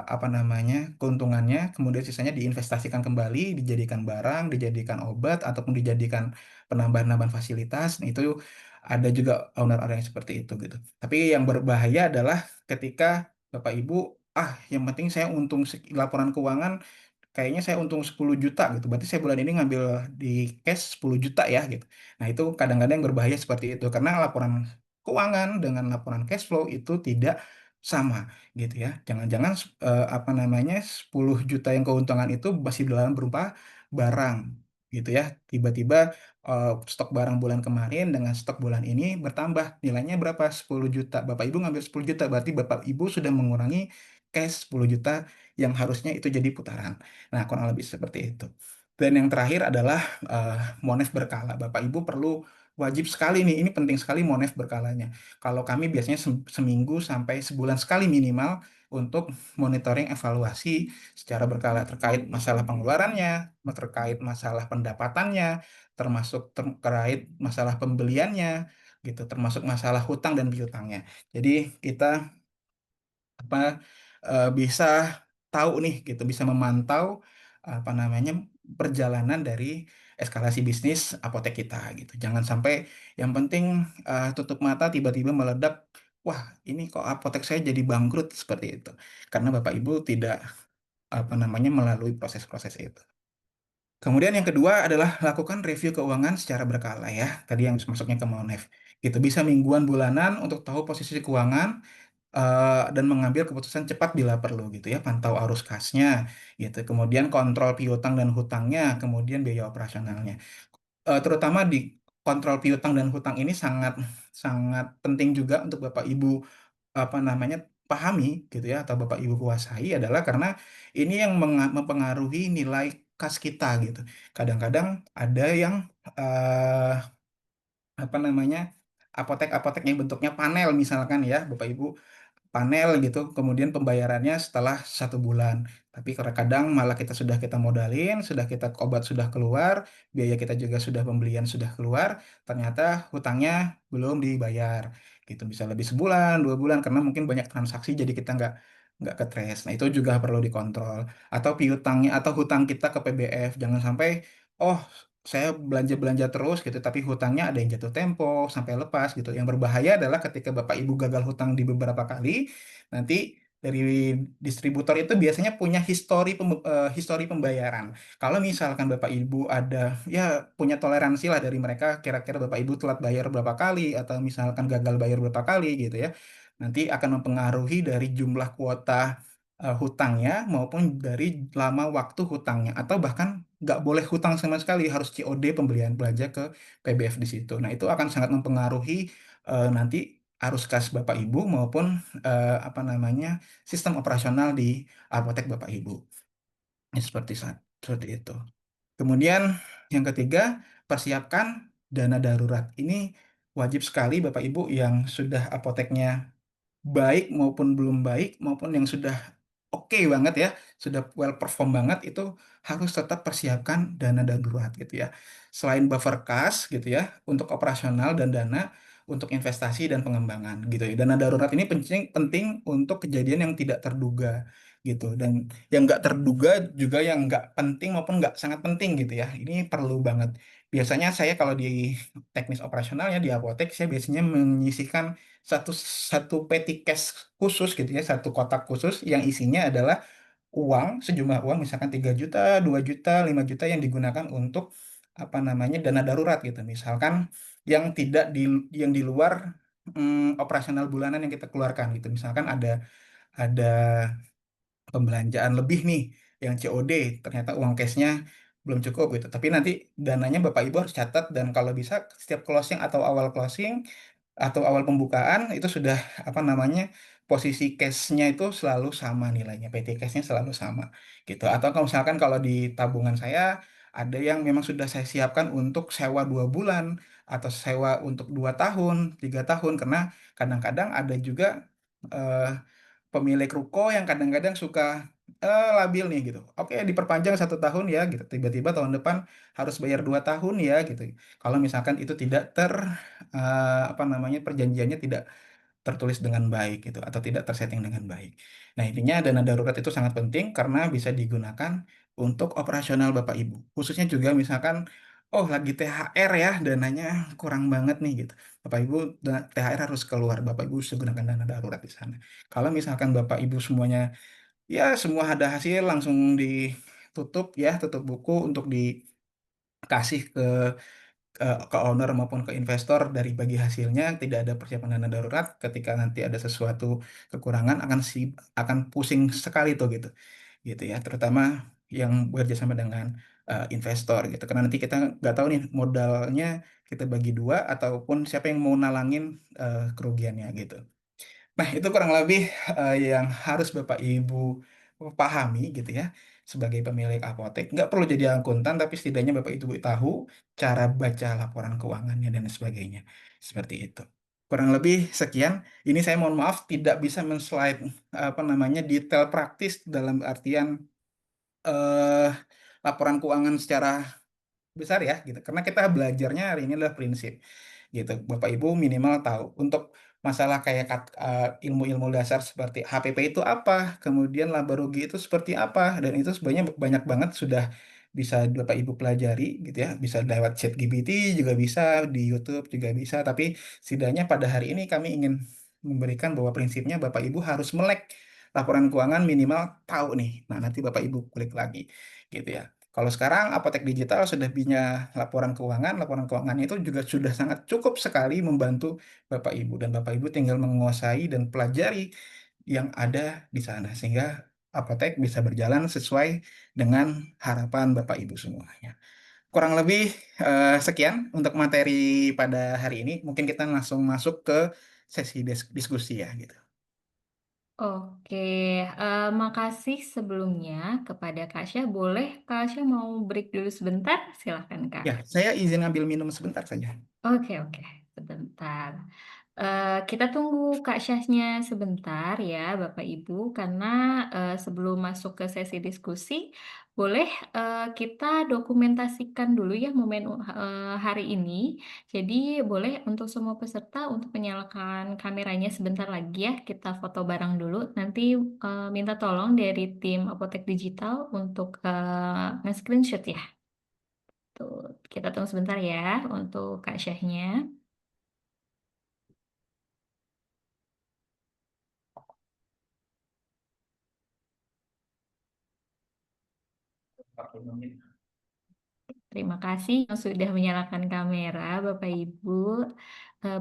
apa namanya keuntungannya, kemudian sisanya diinvestasikan kembali, dijadikan barang, dijadikan obat ataupun dijadikan penambahan-penambahan fasilitas. Nah, itu ada juga owner-owner yang seperti itu gitu. Tapi yang berbahaya adalah ketika Bapak Ibu, yang penting saya untung laporan keuangan kayaknya saya untung 10 juta gitu. Berarti saya bulan ini ngambil di cash 10 juta ya gitu. Nah, itu kadang-kadang yang berbahaya seperti itu karena laporan keuangan dengan laporan cash flow itu tidak sama gitu ya. Jangan-jangan apa namanya 10 juta yang keuntungan itu masih dalam berupa barang gitu ya. Tiba-tiba stok barang bulan kemarin dengan stok bulan ini bertambah. Nilainya berapa? 10 juta. Bapak Ibu ngambil 10 juta berarti Bapak Ibu sudah mengurangi cash 10 juta yang harusnya itu jadi putaran. Nah, kurang lebih seperti itu. Dan yang terakhir adalah eh, monef berkala. Bapak Ibu perlu wajib sekali nih, ini penting sekali monef berkalanya. Kalau kami biasanya seminggu sampai sebulan sekali minimal untuk monitoring evaluasi secara berkala terkait masalah pengeluarannya, terkait masalah pendapatannya, terkait masalah pembeliannya, gitu, termasuk masalah hutang dan piutangnya. Jadi kita apa bisa tahu nih gitu bisa memantau apa namanya perjalanan dari eskalasi bisnis apotek kita gitu jangan sampai yang penting tutup mata tiba-tiba meledak wah ini kok apotek saya jadi bangkrut seperti itu karena Bapak Ibu tidak apa namanya melalui proses-proses itu. Kemudian yang kedua adalah lakukan review keuangan secara berkala ya. Tadi yang masuknya ke Monef. Gitu bisa mingguan bulanan untuk tahu posisi keuangan dan mengambil keputusan cepat bila perlu gitu ya pantau arus kasnya gitu kemudian kontrol piutang dan hutangnya kemudian biaya operasionalnya. Terutama di kontrol piutang dan hutang ini sangat sangat penting juga untuk Bapak Ibu apa namanya pahami gitu ya atau Bapak Ibu kuasai adalah karena ini yang mempengaruhi nilai kas kita gitu kadang-kadang ada yang eh, apa namanya apotek-apotek yang bentuknya panel misalkan ya Bapak Ibu panel gitu, kemudian pembayarannya setelah 1 bulan. Tapi kadang malah kita modalin, sudah kita obat sudah keluar, biaya kita juga sudah pembelian sudah keluar, ternyata hutangnya belum dibayar. Gitu bisa lebih sebulan, 2 bulan karena mungkin banyak transaksi jadi kita nggak ke trace. Nah itu juga perlu dikontrol. Atau piutangnya atau hutang kita ke PBF, jangan sampai oh saya belanja-belanja terus gitu, tapi hutangnya ada yang jatuh tempo sampai lepas gitu. Yang berbahaya adalah ketika Bapak Ibu gagal hutang di beberapa kali, nanti dari distributor itu biasanya punya histori pembayaran. Kalau misalkan Bapak Ibu ada ya punya toleransi lah dari mereka, kira-kira Bapak Ibu telat bayar berapa kali atau misalkan gagal bayar berapa kali gitu ya, nanti akan mempengaruhi dari jumlah kuota hutangnya maupun dari lama waktu hutangnya atau bahkan nggak boleh hutang sama sekali harus COD pembelian belanja ke PBF di situ. Nah itu akan sangat mempengaruhi nanti arus kas Bapak Ibu maupun apa namanya sistem operasional di apotek Bapak Ibu. Ya, seperti itu. Kemudian yang ketiga persiapkan dana darurat. Ini wajib sekali Bapak Ibu yang sudah apoteknya baik maupun belum baik maupun yang sudah oke banget ya, sudah well perform banget itu harus tetap persiapkan dana darurat gitu ya. Selain buffer cash gitu ya, untuk operasional dan dana untuk investasi dan pengembangan gitu ya. Dana darurat ini penting penting untuk kejadian yang tidak terduga gitu dan yang nggak terduga juga yang nggak penting maupun nggak sangat penting gitu ya. Ini perlu banget. Biasanya saya kalau di teknis operasionalnya di apotek saya biasanya menyisihkan satu satu petty cash khusus gitu ya, satu kotak khusus yang isinya adalah uang, sejumlah uang misalkan 3 juta, 2 juta, 5 juta yang digunakan untuk apa namanya dana darurat gitu. Misalkan yang di luar operasional bulanan yang kita keluarkan gitu. Misalkan ada pembelanjaan lebih nih yang COD, ternyata uang cashnya belum cukup gitu. Tapi nanti dananya Bapak Ibu harus catat, dan kalau bisa setiap closing atau awal closing atau awal pembukaan itu sudah apa namanya, posisi cashnya itu selalu sama nilainya, PT cashnya selalu sama gitu. Atau kalau misalkan kalau di tabungan saya ada yang memang sudah saya siapkan untuk sewa 2 bulan atau sewa untuk 2 tahun, 3 tahun, karena kadang-kadang ada juga eh, pemilik ruko yang kadang-kadang suka labil nih gitu. Oke, diperpanjang 1 tahun ya gitu. Tiba-tiba tahun depan harus bayar 2 tahun ya gitu. Kalau misalkan itu tidak apa namanya, perjanjiannya tidak tertulis dengan baik gitu atau tidak tersetting dengan baik. Nah, intinya dana darurat itu sangat penting karena bisa digunakan untuk operasional Bapak Ibu. Khususnya juga misalkan oh lagi THR ya, dananya kurang banget nih gitu. Bapak Ibu THR harus keluar, Bapak Ibu bisa gunakan dana darurat di sana. Kalau misalkan Bapak Ibu semuanya ya semua ada hasil langsung ditutup ya, tutup buku untuk dikasih ke owner maupun ke investor dari bagi hasilnya, tidak ada persiapan dana darurat. Ketika nanti ada sesuatu kekurangan akan pusing sekali tuh gitu ya, terutama yang bekerja sama dengan investor gitu, karena nanti kita nggak tahu nih modalnya kita bagi dua ataupun siapa yang mau nalangin kerugiannya gitu. Nah, itu kurang lebih yang harus Bapak Ibu pahami gitu ya. Sebagai pemilik apotek, nggak perlu jadi akuntan, tapi setidaknya Bapak Ibu tahu cara baca laporan keuangannya dan sebagainya. Seperti itu. Kurang lebih sekian. Ini saya mohon maaf tidak bisa men-slide apa namanya detail praktis dalam artian eh, laporan keuangan secara besar ya gitu, karena kita belajarnya hari ini adalah prinsip gitu. Bapak Ibu minimal tahu untuk masalah kayak ilmu-ilmu dasar seperti HPP itu apa, kemudian laba rugi itu seperti apa, dan itu sebenarnya banyak banget sudah bisa Bapak Ibu pelajari gitu ya, bisa lewat ChatGPT juga bisa, di YouTube juga bisa, tapi setidaknya pada hari ini kami ingin memberikan bahwa prinsipnya Bapak Ibu harus melek laporan keuangan, minimal tahu nih. Nah, nanti Bapak Ibu klik lagi gitu ya. Kalau sekarang apotek digital sudah punya laporan keuangannya itu juga sudah sangat cukup sekali membantu Bapak Ibu, dan Bapak Ibu tinggal menguasai dan pelajari yang ada di sana sehingga apotek bisa berjalan sesuai dengan harapan Bapak Ibu semuanya. Kurang lebih sekian untuk materi pada hari ini. Mungkin kita langsung masuk ke sesi diskusi ya gitu. Oke, makasih sebelumnya kepada Kak Syah. Boleh Kak Syah mau break dulu sebentar? Silahkan Kak. Ya, saya izin ambil minum sebentar saja. Oke, oke, sebentar. Kita tunggu Kak Syahnya sebentar ya, Bapak Ibu, karena sebelum masuk ke sesi diskusi, boleh kita dokumentasikan dulu ya momen hari ini. Jadi boleh untuk semua peserta untuk menyalakan kameranya sebentar lagi ya, kita foto bareng dulu. Nanti minta tolong dari tim Apotek Digital untuk nge-screenshot ya. Tuh, kita tunggu sebentar ya untuk Kak Syahnya. Terima kasih yang sudah menyalakan kamera, Bapak Ibu.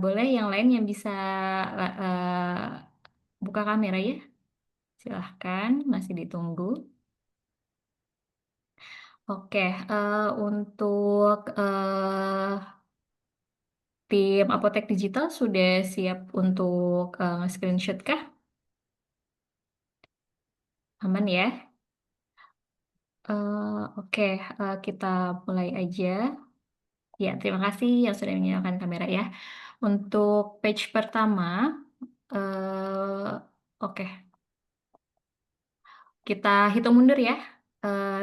Boleh yang lain yang bisa buka kamera ya? Silahkan, masih ditunggu. Oke, untuk tim Apotek Digital sudah siap untuk screenshot kah? Aman ya? Oke, kita mulai aja. Ya, terima kasih yang sudah menyalakan kamera ya. Untuk page pertama, oke, kita hitung mundur ya.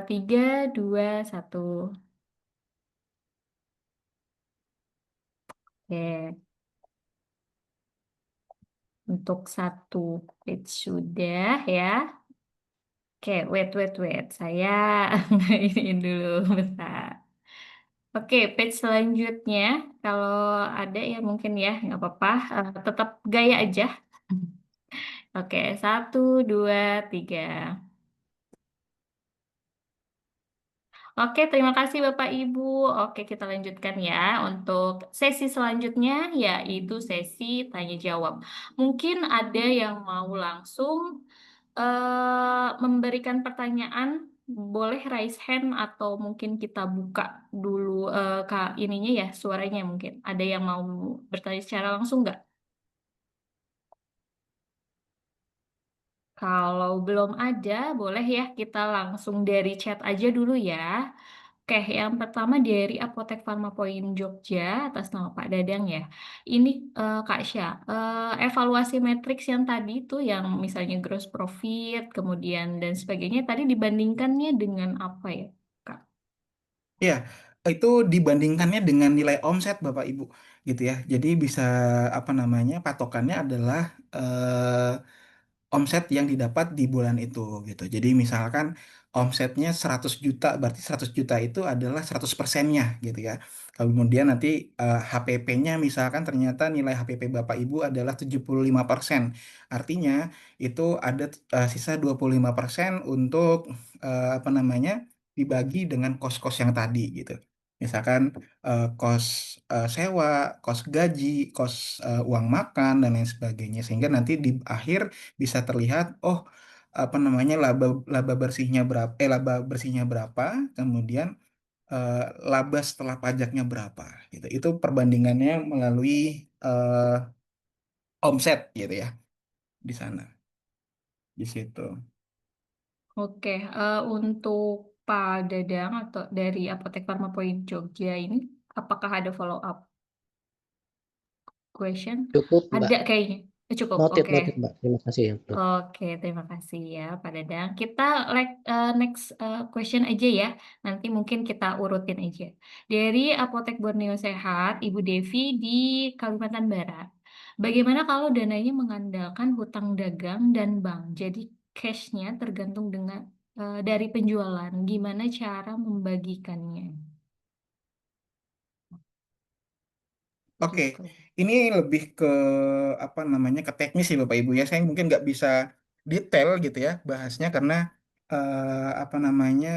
3, 2, 1. Oke, untuk satu page sudah ya. Oke, wait. Saya iniin dulu bentar. Oke, page selanjutnya. Kalau ada ya mungkin ya, nggak apa-apa. Tetap gaya aja. Oke, 1, 2, 3. Oke, terima kasih Bapak Ibu. Oke, kita lanjutkan ya untuk sesi selanjutnya, yaitu sesi tanya jawab. Mungkin ada yang mau langsung memberikan pertanyaan, boleh raise hand atau mungkin kita buka dulu Kak ininya ya, suaranya mungkin. Ada yang mau bertanya secara langsung nggak? Kalau belum ada, boleh ya kita langsung dari chat aja dulu ya. Oke, yang pertama dari Apotek Farmapoint Jogja atas nama Pak Dadang ya. Ini Kak Syah, evaluasi matriks yang tadi itu yang misalnya gross profit, kemudian dan sebagainya tadi dibandingkannya dengan apa ya, Kak? Iya, itu dibandingkannya dengan nilai omset Bapak Ibu gitu ya. Jadi bisa apa namanya patokannya adalah omset yang didapat di bulan itu gitu. Jadi misalkan omsetnya 100 juta, berarti 100 juta itu adalah 100%-nya gitu ya. Kemudian nanti HPP-nya misalkan ternyata nilai HPP Bapak Ibu adalah 75%. Artinya itu ada sisa 25% untuk apa namanya dibagi dengan kos-kos yang tadi gitu. Misalkan kos sewa, kos gaji, kos uang makan dan lain sebagainya. Sehingga nanti di akhir bisa terlihat oh apa namanya laba bersihnya berapa laba bersihnya berapa kemudian eh, laba setelah pajaknya berapa gitu itu perbandingannya melalui eh, omset gitu ya di sana di situ. Oke, untuk Pak Dadang atau dari Apotek Farmapoint Jogja ini, apakah ada follow up question? Cukup, Mbak. Ada kayaknya. Cukup, Noted, oke. noted, Mbak. Terima kasih ya, Mbak. Oke, terima kasih ya Pak Dadang. Kita next question aja ya. Nanti mungkin kita urutin aja. Dari Apotek Borneo Sehat, Ibu Devi di Kalimantan Barat. Bagaimana kalau dananya mengandalkan hutang dagang dan bank? Jadi cashnya tergantung dengan dari penjualan. Gimana cara membagikannya? Oke, Gitu. ini lebih ke apa namanya ke teknis sih Bapak Ibu ya. Saya mungkin nggak bisa detail gitu ya bahasnya karena apa namanya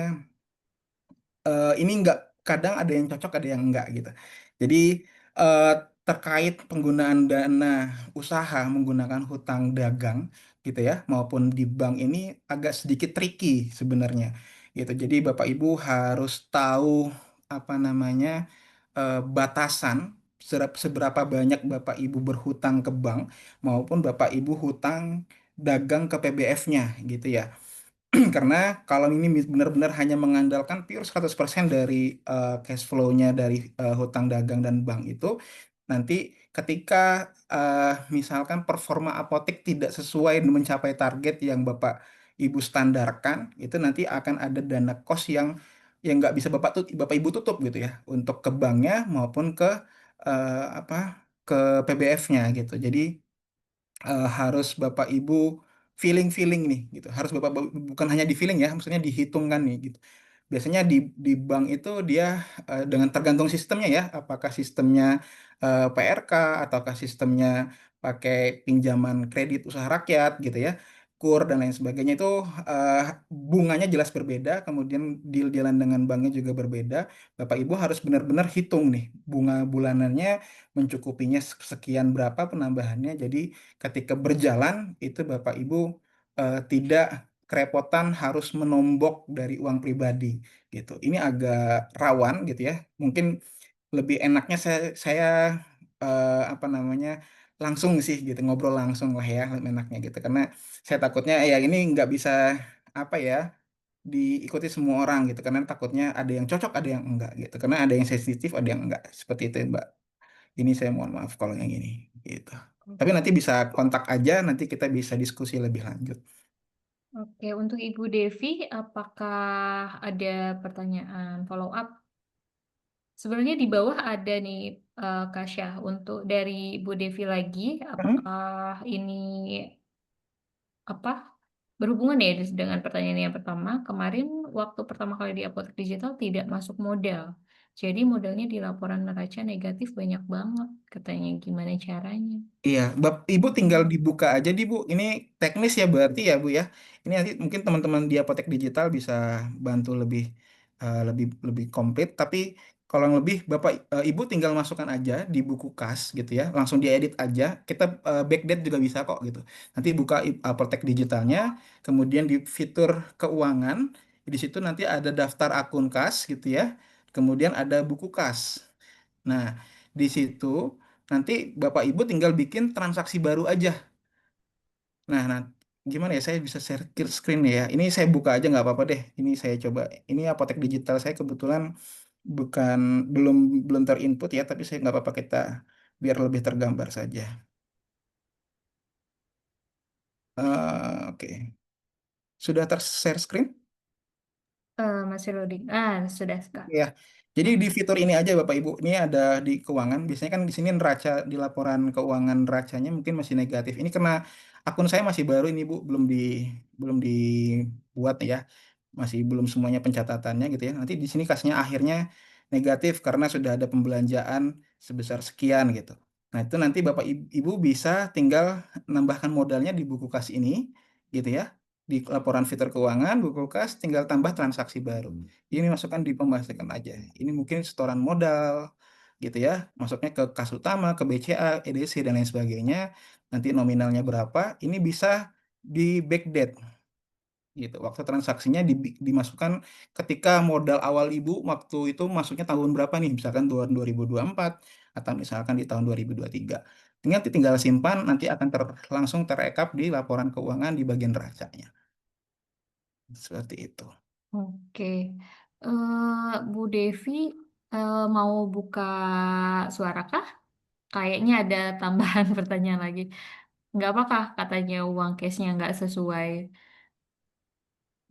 ini nggak kadang ada yang cocok ada yang enggak gitu. Jadi eh, terkait penggunaan dana usaha menggunakan hutang dagang gitu ya maupun di bank ini agak sedikit tricky sebenarnya gitu. Jadi Bapak Ibu harus tahu apa namanya batasan seberapa banyak Bapak Ibu berhutang ke bank maupun Bapak Ibu hutang dagang ke PBF-nya gitu ya. Karena kalau ini benar-benar hanya mengandalkan pure 100% dari cash flow-nya dari hutang dagang dan bank itu, nanti ketika misalkan performa apotek tidak sesuai dan mencapai target yang Bapak Ibu standarkan, itu nanti akan ada dana kos yang nggak bisa Bapak Ibu tutup gitu ya, untuk ke banknya maupun ke apa ke PBF-nya gitu. Jadi harus Bapak Ibu feeling-feeling nih gitu. Harus bukan hanya di feeling ya, maksudnya dihitungkan nih gitu. Biasanya di bank itu dia dengan tergantung sistemnya ya, apakah sistemnya PRK ataukah sistemnya pakai pinjaman kredit usaha rakyat gitu ya. KUR dan lain sebagainya itu eh, bunganya jelas berbeda, kemudian deal-dealan dengan banknya juga berbeda. Bapak Ibu harus benar-benar hitung nih bunga bulanannya mencukupinya sekian berapa penambahannya. Jadi ketika berjalan itu Bapak Ibu tidak kerepotan harus menombok dari uang pribadi gitu. Ini agak rawan gitu ya. Mungkin lebih enaknya saya apa namanya langsung sih gitu ngobrol langsung lah ya lebih enaknya gitu karena saya takutnya ya ini nggak bisa apa ya diikuti semua orang gitu karena takutnya ada yang cocok ada yang enggak gitu karena ada yang sensitif ada yang enggak seperti itu Mbak. Ini saya mohon maaf kalau yang ini gitu. Tapi nanti bisa kontak aja, nanti kita bisa diskusi lebih lanjut. Oke, untuk Ibu Devi, apakah ada pertanyaan follow up? Sebenarnya di bawah ada nih Kak Syah untuk dari Bu Devi lagi, Hmm? apakah ini apa berhubungan ya dengan pertanyaan yang pertama? Kemarin waktu pertama kali di apotek digital tidak masuk modal. Jadi modalnya di laporan neraca negatif banyak banget. Katanya gimana caranya? Iya, Ibu tinggal Hmm. dibuka aja di Bu. Ini teknis ya berarti ya Bu ya. Ini nanti mungkin teman-teman di Apotek Digital bisa bantu lebih lebih lebih komplit. Tapi kalau yang lebih Bapak Ibu tinggal masukkan aja di buku kas gitu ya, langsung diedit aja. Kita backdate juga bisa kok gitu. Nanti buka Apotek digitalnya, kemudian di fitur keuangan, di situ nanti ada daftar akun kas gitu ya. Kemudian ada buku kas. Nah, di situ nanti Bapak Ibu tinggal bikin transaksi baru aja. Nah, gimana ya? Saya bisa share screen ya. Ini saya buka aja nggak apa-apa deh. Ini saya coba. Ini apotek digital saya kebetulan bukan belum belum terinput ya, tapi saya nggak apa-apa kita biar lebih tergambar saja. Oke, sudah ter-share screen? Masih loading. Sudah, Kak. Ya, jadi Mm-mm. di fitur ini aja Bapak Ibu, ini ada di keuangan. Biasanya kan di sini neraca di laporan keuangan neracanya mungkin masih negatif. Ini karena akun saya masih baru ini Bu, belum dibuat ya, masih belum semuanya pencatatannya gitu ya. Nanti di sini kasnya akhirnya negatif karena sudah ada pembelanjaan sebesar sekian gitu. Nah itu nanti Bapak Ibu bisa tinggal nambahkan modalnya di buku kas ini gitu ya. Di laporan fitur keuangan, buku kas, tinggal tambah transaksi baru. Ini masukkan di pembahasan aja. Ini mungkin setoran modal gitu ya. Masuknya ke kas utama, ke BCA, EDC dan lain sebagainya. Nanti nominalnya berapa? Ini bisa di backdate gitu. Waktu transaksinya dimasukkan ketika modal awal Ibu waktu itu masuknya tahun berapa nih? Misalkan tahun 2024 atau misalkan di tahun 2023. Tinggal simpan nanti akan langsung terekap di laporan keuangan di bagian neracanya. Seperti itu. Oke. Bu Devi, mau buka suara kah? Kayaknya ada tambahan pertanyaan lagi. Nggak apa-kah katanya uang cashnya nggak sesuai.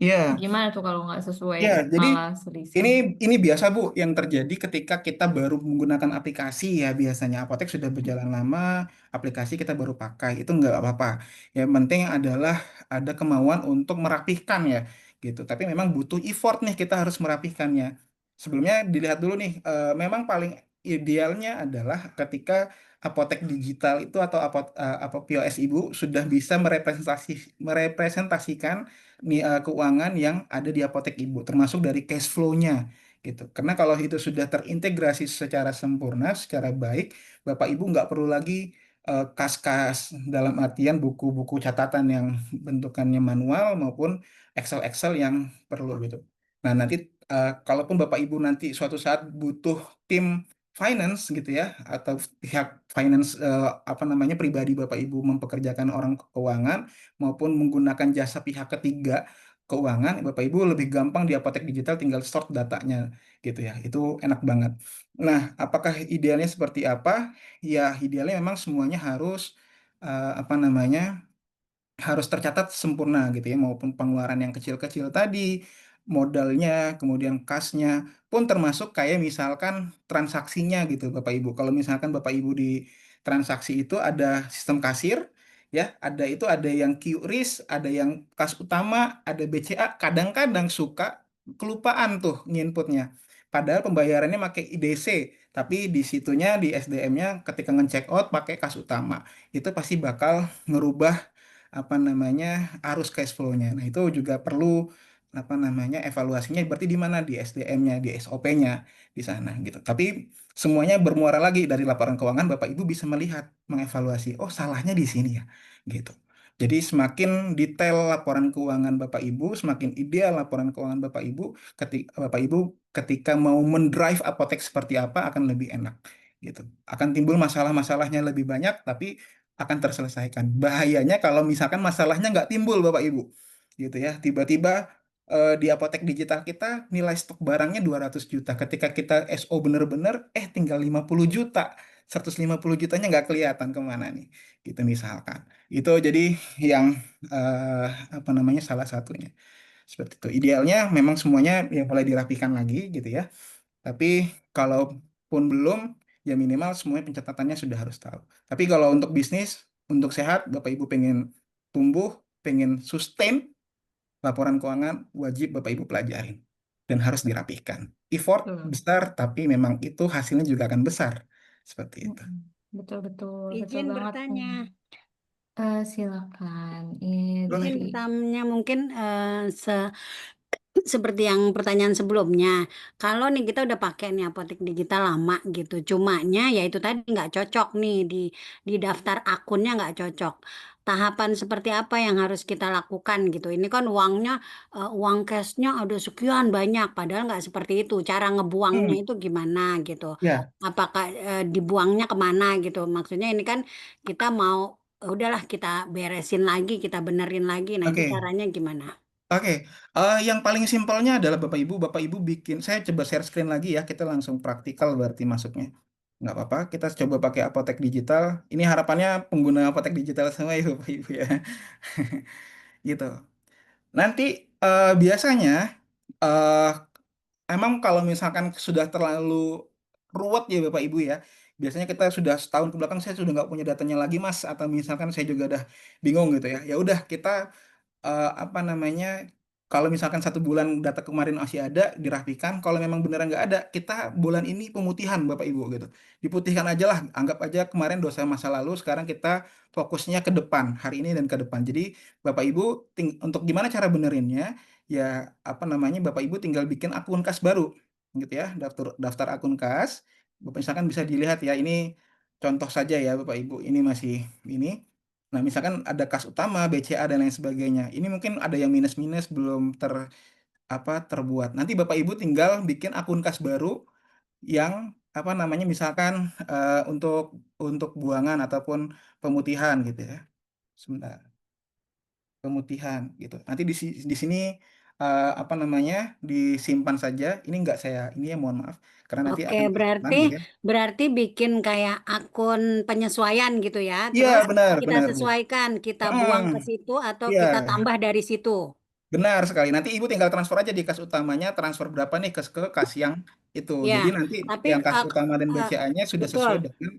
Iya, Gimana tuh kalau nggak sesuai ya, jadi malah selisih? ini ini biasa Bu yang terjadi ketika kita baru menggunakan aplikasi ya biasanya Apotek sudah berjalan lama, aplikasi kita baru pakai itu nggak apa-apa. Yang penting adalah ada kemauan untuk merapihkan ya gitu. Tapi memang butuh effort nih kita harus merapihkannya. Sebelumnya dilihat dulu nih, memang paling idealnya adalah ketika Apotek digital itu atau apa POS Ibu sudah bisa merepresentasikan nih keuangan yang ada di apotek ibu, termasuk dari cash flow-nya gitu. Karena kalau itu sudah terintegrasi secara sempurna, secara baik, Bapak Ibu nggak perlu lagi kas-kas dalam artian buku-buku catatan yang bentukannya manual maupun Excel-Excel yang perlu gitu. Nah, nanti kalaupun Bapak Ibu nanti suatu saat butuh tim finance gitu ya atau pihak finance apa namanya pribadi Bapak Ibu mempekerjakan orang keuangan maupun menggunakan jasa pihak ketiga keuangan, Bapak Ibu lebih gampang di apotek digital tinggal sort datanya gitu ya. Itu enak banget. Nah, apakah idealnya seperti apa? Ya, idealnya memang semuanya harus apa namanya? Harus tercatat sempurna gitu ya, maupun pengeluaran yang kecil-kecil tadi, modalnya, kemudian kasnya, pun termasuk kayak misalkan transaksinya gitu Bapak Ibu. Kalau misalkan Bapak Ibu di transaksi itu ada sistem kasir, ya, ada yang QRIS, ada yang kas utama, ada BCA, kadang-kadang suka kelupaan tuh nginputnya. Padahal pembayarannya pakai IDC, tapi di situnya di SDM-nya ketika nge-check out pakai kas utama. Itu pasti bakal ngerubah apa namanya arus cash flow-nya. Nah, itu juga perlu apa namanya evaluasinya berarti di mana di SDM-nya, di SOP-nya di sana gitu. Tapi semuanya bermuara lagi dari laporan keuangan Bapak Ibu bisa melihat, mengevaluasi, oh salahnya di sini ya gitu. Jadi semakin detail laporan keuangan Bapak Ibu, semakin ideal laporan keuangan Bapak Ibu ketika mau mendrive apotek seperti apa akan lebih enak gitu. Akan timbul masalah-masalahnya lebih banyak tapi akan terselesaikan. Bahayanya kalau misalkan masalahnya nggak timbul Bapak Ibu. Gitu ya. Tiba-tiba di apotek digital kita nilai stok barangnya 200 juta. Ketika kita SO bener-bener, tinggal 50 juta. 150 jutanya nggak kelihatan kemana nih. Gitu misalkan. Itu jadi yang eh, apa namanya salah satunya. Seperti itu. Idealnya memang semuanya yang mulai dirapikan lagi gitu ya. Tapi kalaupun belum, ya minimal semuanya pencatatannya sudah harus tahu. Tapi kalau untuk bisnis, untuk sehat, Bapak Ibu pengen tumbuh, pengen sustain, laporan keuangan wajib Bapak Ibu pelajarin. Dan harus dirapihkan. Effort Betul. besar, tapi memang itu hasilnya juga akan besar. Seperti itu. Mm-mm. Betul, betul, betul Izin banget. bertanya, Silakan. Boleh. izin Dari bertanya mungkin seperti yang pertanyaan sebelumnya, kalau nih kita udah pakai nih apotek digital lama gitu, cumanya ya itu tadi nggak cocok nih di daftar akunnya nggak cocok. Tahapan seperti apa yang harus kita lakukan gitu? Ini kan uangnya uang cashnya ada sekian banyak, padahal nggak seperti itu. Cara ngebuangnya Hmm, itu gimana gitu? ya, Apakah dibuangnya kemana gitu? Maksudnya ini kan kita mau udahlah kita beresin lagi, kita benerin lagi. Nah itu oke. caranya gimana? Oke, yang paling simpelnya adalah Bapak Ibu bikin, saya coba share screen lagi ya, kita langsung praktikal berarti masuknya. Nggak apa-apa, kita coba pakai apotek digital. Ini harapannya pengguna apotek digital semua ya Bapak Ibu ya. Gitu. Nanti biasanya, eh emang kalau misalkan sudah terlalu ruwet ya Bapak Ibu ya, biasanya kita sudah setahun ke belakang saya sudah nggak punya datanya lagi Mas, atau misalkan saya juga udah bingung gitu ya. Ya udah kita apa namanya, kalau misalkan 1 bulan data kemarin masih ada dirapikan, kalau memang beneran nggak ada kita bulan ini pemutihan Bapak Ibu gitu, diputihkan aja lah, anggap aja kemarin dosa masa lalu, sekarang kita fokusnya ke depan, hari ini dan ke depan. Jadi Bapak Ibu untuk gimana cara benerinnya, ya apa namanya, Bapak Ibu tinggal bikin akun kas baru gitu ya, daftar daftar akun kas. Bapak misalkan bisa dilihat ya, ini contoh saja ya Bapak Ibu, ini masih ini. Nah, misalkan ada kas utama, BCA dan lain sebagainya. Ini mungkin ada yang minus-minus belum terbuat. Nanti Bapak Ibu tinggal bikin akun kas baru yang apa namanya, misalkan untuk buangan ataupun pemutihan gitu ya. Sebentar, pemutihan gitu. Nanti di sini apa namanya, disimpan saja. Ini enggak saya ini ya, mohon maaf karena nanti Oke, akan berarti kesimpan gitu ya. berarti bikin kayak akun penyesuaian gitu ya. Iya, Terus benar, kita benar, Bu. sesuaikan, kita buang ke Mm, situ atau iya. kita tambah dari situ. Benar sekali. Nanti Ibu tinggal transfer aja di kas utamanya, transfer berapa nih ke kas yang itu. Ya, Jadi nanti tapi yang kas utama dan eh, BCA-nya sudah betul. sesuai dengan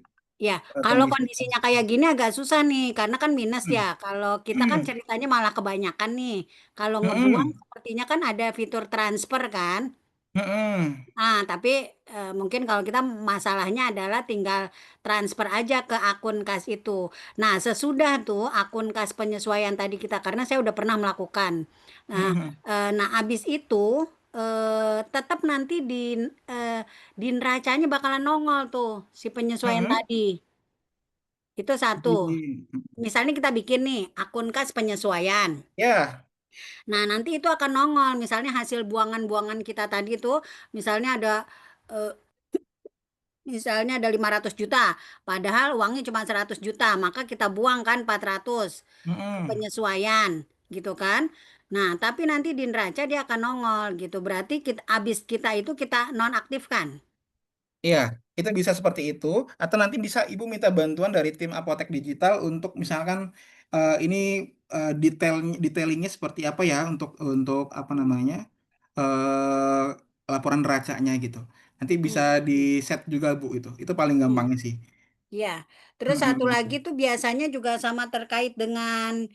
Ya, kalau kondisi kondisinya kas. kayak gini agak susah nih, karena kan minus ya. Hmm. Kalau kita kan Hmm. ceritanya malah kebanyakan nih. Kalau ngebuang Hmm. sepertinya kan ada fitur transfer kan. Hmm. Nah, tapi mungkin kalau kita masalahnya adalah tinggal transfer aja ke akun kas itu. Nah, sesudah tuh akun kas penyesuaian tadi kita, karena saya udah pernah melakukan. Nah, Hmm. nah abis itu tetap nanti eh, di neracanya bakalan nongol tuh si penyesuaian Hmm. tadi. Itu satu. Di- Misalnya kita bikin nih akun kas penyesuaian. Ya. Nah, nanti itu akan nongol. Misalnya hasil buangan-buangan kita tadi tuh, misalnya ada eh, misalnya ada 500 juta, padahal uangnya cuma 100 juta, maka kita buang kan 400 Hmm. penyesuaian, gitu kan. Nah, tapi nanti di neraca dia akan nongol gitu. Berarti kita, abis kita itu kita nonaktifkan. Iya, itu bisa seperti itu, atau nanti bisa Ibu minta bantuan dari tim apotek digital untuk misalkan ini detailingnya seperti apa ya, untuk apa namanya, laporan neracanya gitu. Nanti bisa Hmm. di set juga Bu, itu paling Hmm. gampangnya sih. Ya, terus satu lagi Mm-mm. tuh biasanya juga sama terkait dengan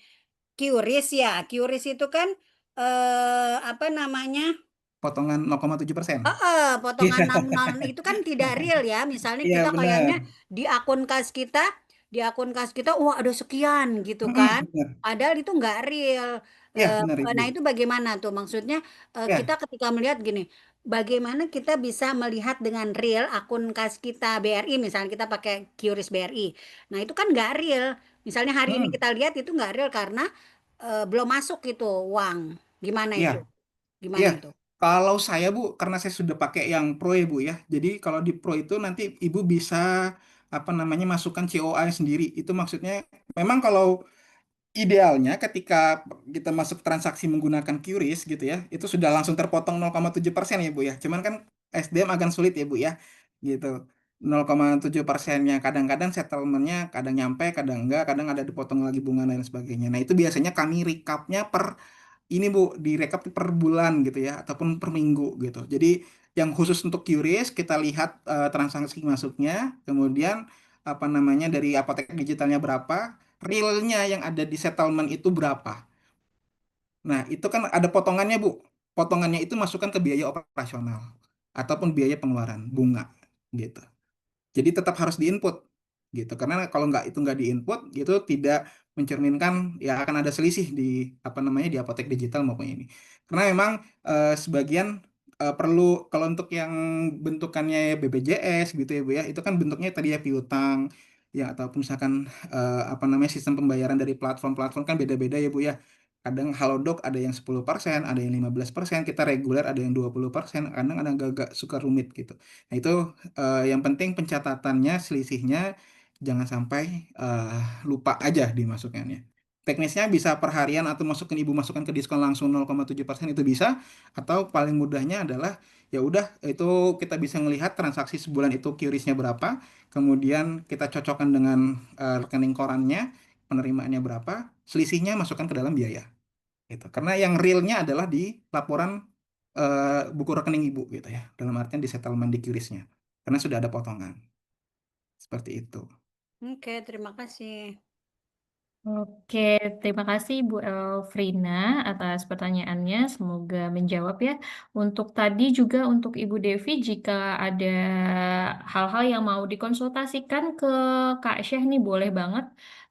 QRIS ya. QRIS itu kan apa namanya? Potongan 0,7%. Potongan nol itu kan tidak real ya. Misalnya Iya kita benar. kayaknya di akun kas kita, wah ada sekian gitu kan. Benar. Padahal itu nggak real. Iya benar Ibu. Nah itu bagaimana tuh? Maksudnya kita Ya. ketika melihat gini, bagaimana kita bisa melihat dengan real akun kas kita BRI, misalnya kita pakai QRIS BRI. Nah itu kan nggak real. Misalnya hari ini Hmm. kita lihat itu nggak real karena belum masuk gitu uang. Gimana Iya. itu? Gimana Iya, itu? kalau saya Bu, karena saya sudah pakai yang Pro ya Bu ya. Jadi kalau di Pro itu nanti Ibu bisa apa namanya, masukkan COA sendiri. Itu maksudnya memang kalau idealnya ketika kita masuk transaksi menggunakan QRIS gitu ya, itu sudah langsung terpotong 0,7% ya Bu ya. Cuman kan SDM agak sulit ya Bu ya. Gitu. 0,7%-nya kadang-kadang settlementnya kadang nyampe, kadang enggak, kadang ada dipotong lagi bunga dan sebagainya. Nah, itu biasanya kami recapnya per ini Bu, direkap per bulan gitu ya, ataupun per minggu gitu. Jadi yang khusus untuk QRIS kita lihat transaksi masuknya, kemudian apa namanya, dari apotek digitalnya berapa, realnya yang ada di settlement itu berapa. Nah itu kan ada potongannya Bu. Potongannya itu masukkan ke biaya operasional ataupun biaya pengeluaran bunga gitu. Jadi tetap harus diinput gitu. Karena kalau nggak itu nggak diinput gitu tidak mencerminkan ya akan ada selisih di apa namanya di apotek digital maupun ini. Karena memang sebagian perlu kalau untuk yang bentukannya BPJS gitu ya Bu ya, itu kan bentuknya tadi ya piutang ya ataupun misalkan apa namanya sistem pembayaran dari platform-platform kan beda-beda ya Bu ya. Kadang Halodoc ada yang 10%, ada yang 15%, kita reguler ada yang 20%, kadang ada yang agak suka rumit gitu. Nah, itu yang penting pencatatannya, selisihnya jangan sampai lupa aja dimasukkannya. Teknisnya bisa per harian atau ibu masukkan ke diskon langsung 0,7% itu bisa, atau paling mudahnya adalah ya udah itu kita bisa melihat transaksi sebulan itu QRIS-nya berapa, kemudian kita cocokkan dengan rekening korannya, penerimaannya berapa, selisihnya masukkan ke dalam biaya. Gitu. Karena yang realnya adalah di laporan buku rekening ibu gitu ya, dalam artian di settlement di QRIS-nya. Karena sudah ada potongan. Seperti itu. Oke, terima kasih. Oke, terima kasih Bu Elfrina atas pertanyaannya. Semoga menjawab ya. Untuk tadi juga untuk Ibu Devi, jika ada hal-hal yang mau dikonsultasikan ke Kak Syah nih, boleh banget.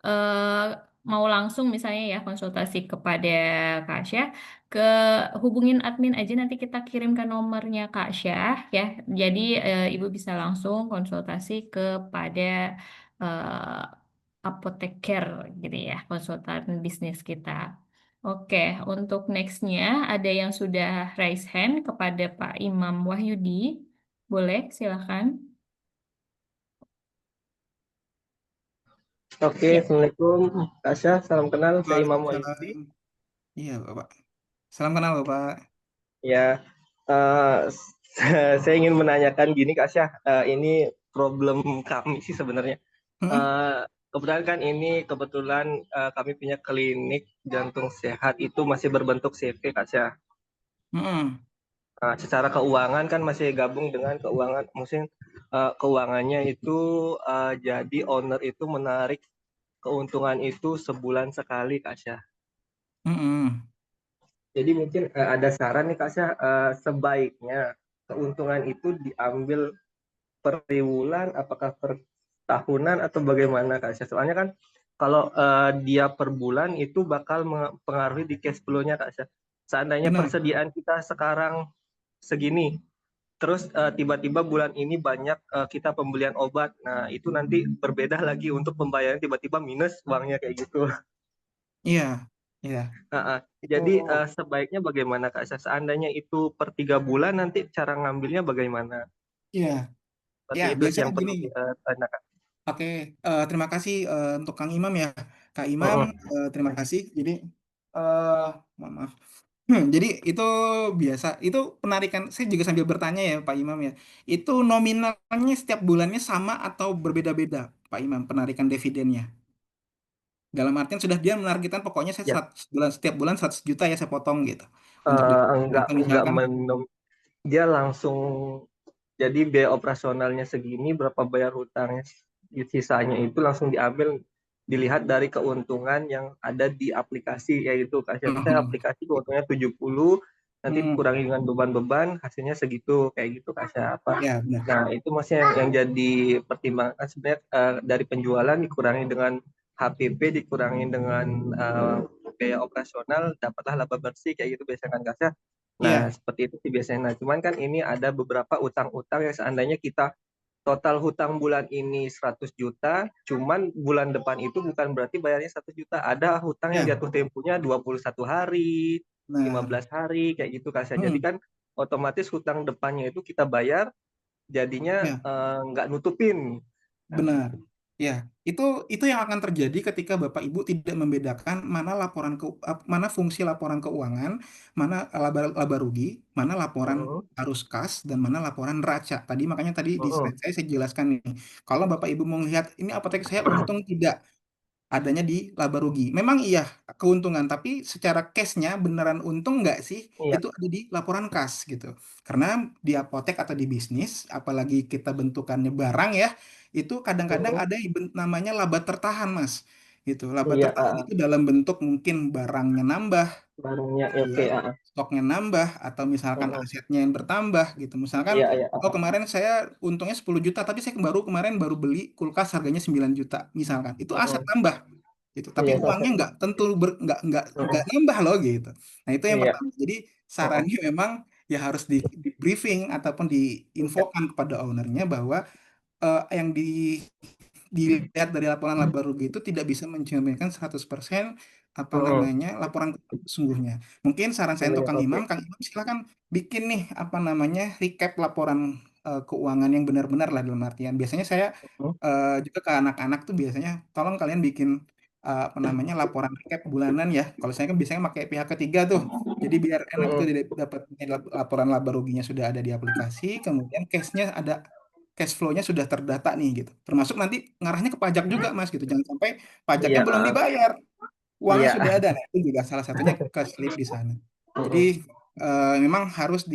Eh, mau langsung misalnya ya konsultasi kepada Kak Syah, ke hubungin admin aja nanti kita kirim ke nomornya Kak Syah ya. Jadi Ibu bisa langsung konsultasi kepada eh, apoteker gitu ya, konsultan bisnis kita. Oke, untuk nextnya ada yang sudah raise hand kepada Pak Imam Wahyudi. Boleh, silakan. Oke, Ya, Assalamualaikum Kak Syah, salam kenal, saya Imam Wahyudi. Waalaikumsalam. Iya, Bapak. Salam kenal, Bapak. Ya, saya ingin menanyakan gini Kak Syah, ini problem kami sih sebenarnya. Hmm? Eh, kebetulan kami punya klinik jantung sehat itu masih berbentuk CV Kak Syah. Hmm. Secara keuangan kan masih gabung dengan keuangan, mungkin keuangannya itu jadi owner itu menarik keuntungan itu sebulan sekali Kak Syah. Hmm. Jadi mungkin ada saran nih Kak Syah, sebaiknya keuntungan itu diambil per triwulan, apakah per tahunan atau bagaimana Kak Syah? Soalnya kan kalau dia per bulan itu bakal mempengaruhi di cash flow-nya Kak Syah. Seandainya Benar. persediaan kita sekarang segini, terus tiba-tiba bulan ini banyak kita pembelian obat, nah itu nanti berbeda lagi untuk pembayaran tiba-tiba minus uangnya kayak gitu. Iya. Iya. Itu Jadi sebaiknya bagaimana Kak Syah? Seandainya itu per 3 bulan nanti cara ngambilnya bagaimana? iya. Seperti Ya, itu sih biasanya yang gini. perlu ditanyakan. Oke, terima kasih untuk Kang Imam ya. Kak Imam, Mm-mm. terima kasih. Jadi mohon maaf. Jadi itu biasa, itu penarikan, saya juga sambil bertanya ya Pak Imam ya, itu nominalnya setiap bulannya sama atau berbeda-beda Pak Imam, penarikan dividennya? Dalam artian sudah dia menargetkan pokoknya saya Ya, setiap bulan 100 juta ya saya potong gitu untuk dividen. Atau enggak misalkan, dia langsung jadi biaya operasionalnya segini, berapa bayar hutangnya, sisanya itu langsung diambil, dilihat dari keuntungan yang ada di aplikasi, yaitu Kak Syah. Misalnya mhm, aplikasi keuntungannya 70, nanti mhm, dikurangi dengan beban-beban, hasilnya segitu, kayak gitu Kak Syah. ya benar, Nah, itu maksudnya yang jadi pertimbangan sebenarnya, dari penjualan dikurangi dengan HPP, dikurangi dengan biaya operasional, dapatlah laba bersih, kayak gitu biasanya kan Kak Syah. Nah, iya, seperti itu sih biasanya. Nah, cuman kan ini ada beberapa utang-utang yang seandainya kita total hutang bulan ini 100 juta, cuman bulan depan itu bukan berarti bayarnya 100 juta. Ada hutang yang ya jatuh temponya 21 hari, benar, 15 hari, kayak gitu Kak Syah. Jadi mhm, kan otomatis hutang depannya itu kita bayar, jadinya ya. nggak nutupin. Nah, Benar. Ya, itu yang akan terjadi ketika Bapak Ibu tidak membedakan mana fungsi laporan keuangan, mana laba rugi, mana laporan mm, arus kas dan mana laporan neraca. Makanya tadi di mm, slide saya jelaskan nih. Kalau Bapak Ibu mau lihat ini apotek saya untung tidak, adanya di laba rugi. Memang iya keuntungan, tapi secara cashnya beneran untung nggak sih? iya, Itu ada di laporan kas gitu. Karena di apotek atau di bisnis, apalagi kita bentukannya barang ya, itu kadang-kadang mm, ada yang namanya laba tertahan, Mas. Gitu. Laba iya, tertahan itu dalam bentuk mungkin barangnya nambah, barangnya gitu ya, oke, stoknya nambah, atau misalkan mm, asetnya yang bertambah gitu. Misalkan, iya, iya, oh kemarin saya untungnya 10 juta, tapi saya kemarin baru beli kulkas harganya 9 juta, misalkan. Itu aset mm, tambah gitu. Tapi Iya. uangnya nggak tentu nggak nambah loh gitu. Nah itu yang Iya. pertama. Jadi sarannya memang ya harus di briefing ataupun diinfokan kepada ownernya bahwa yang dilihat dari laporan laba rugi itu tidak bisa mencerminkan 100% apa namanya laporan sesungguhnya. Mungkin saran saya untuk Oke. Kang Imam silakan bikin nih apa namanya recap laporan keuangan yang benar-benar lah dalam artian. Biasanya saya juga ke anak-anak tuh biasanya tolong kalian bikin apa namanya laporan recap bulanan ya. Kalau saya kan biasanya pakai pihak ketiga tuh. Jadi biar enak tuh dapat laporan laba ruginya sudah ada di aplikasi, kemudian cashnya ada cash flow-nya sudah terdata nih gitu. Termasuk nanti ngarahnya ke pajak juga Mas gitu. Jangan sampai pajaknya Iya. belum dibayar. Uangnya Iya. sudah ada. Nah, itu juga salah satunya ke slip di sana. Jadi memang harus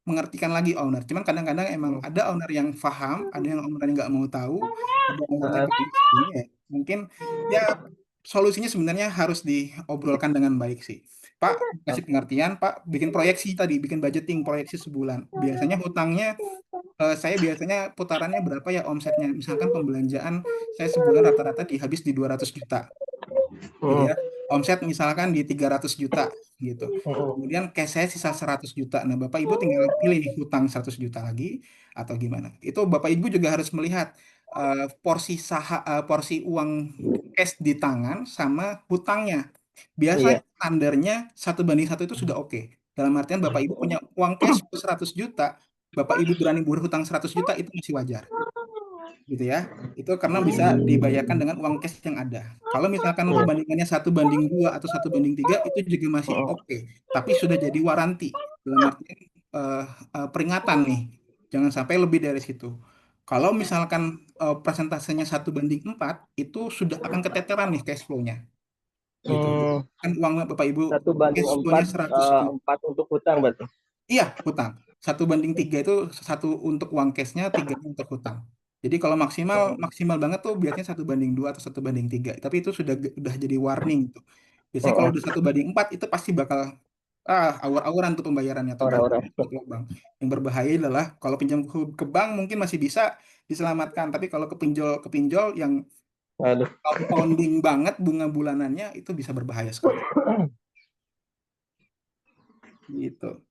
mengertikan lagi owner. Cuman kadang-kadang emang ada owner yang paham, ada yang owner yang nggak mau tahu, ada owner yang gengsi. Ya. Mungkin ya solusinya sebenarnya harus diobrolkan dengan baik sih. Pak, kasih pengertian, Pak, bikin proyeksi tadi, bikin budgeting proyeksi sebulan. Biasanya hutangnya saya biasanya putarannya berapa ya omsetnya. Misalkan pembelanjaan saya sebulan rata-rata habis di 200 juta gitu ya. Omset misalkan di 300 juta gitu. Kemudian cash saya sisa 100 juta. Nah, Bapak Ibu tinggal pilih nih hutang 100 juta lagi atau gimana. Itu Bapak Ibu juga harus melihat porsi uang cash di tangan sama hutangnya. Biasanya Iya. standarnya 1:1 itu sudah oke. Dalam artian Bapak Ibu punya uang cash 100 juta, Bapak Ibu berani berhutang 100 juta itu masih wajar gitu ya. Itu karena bisa dibayarkan dengan uang cash yang ada. Kalau misalkan perbandingannya 1:2 atau 1:3 itu juga masih oke, tapi sudah jadi waranti dalam artian peringatan nih, jangan sampai lebih dari situ. Kalau misalkan persentasenya 1:4 itu sudah akan keteteran nih cash flow-nya gitu. Jadi, kan uang Bapak Ibu cash flow-nya 100 juta. 4 untuk hutang berarti. Iya, hutang. 1:3 itu satu untuk uang cashnya, 3 untuk hutang. Jadi kalau maksimal banget tuh biasanya 1:2 atau 1:3. Tapi itu udah jadi warning tuh. Biasanya kalau udah 1:4 itu pasti bakal awur-awuran tuh pembayarannya tuh banyak Orang-orang. lubang. Yang berbahaya adalah kalau pinjam ke bank mungkin masih bisa diselamatkan, tapi kalau ke pinjol yang Aduh. compounding banget bunga bulanannya itu bisa berbahaya sekali. Gitu.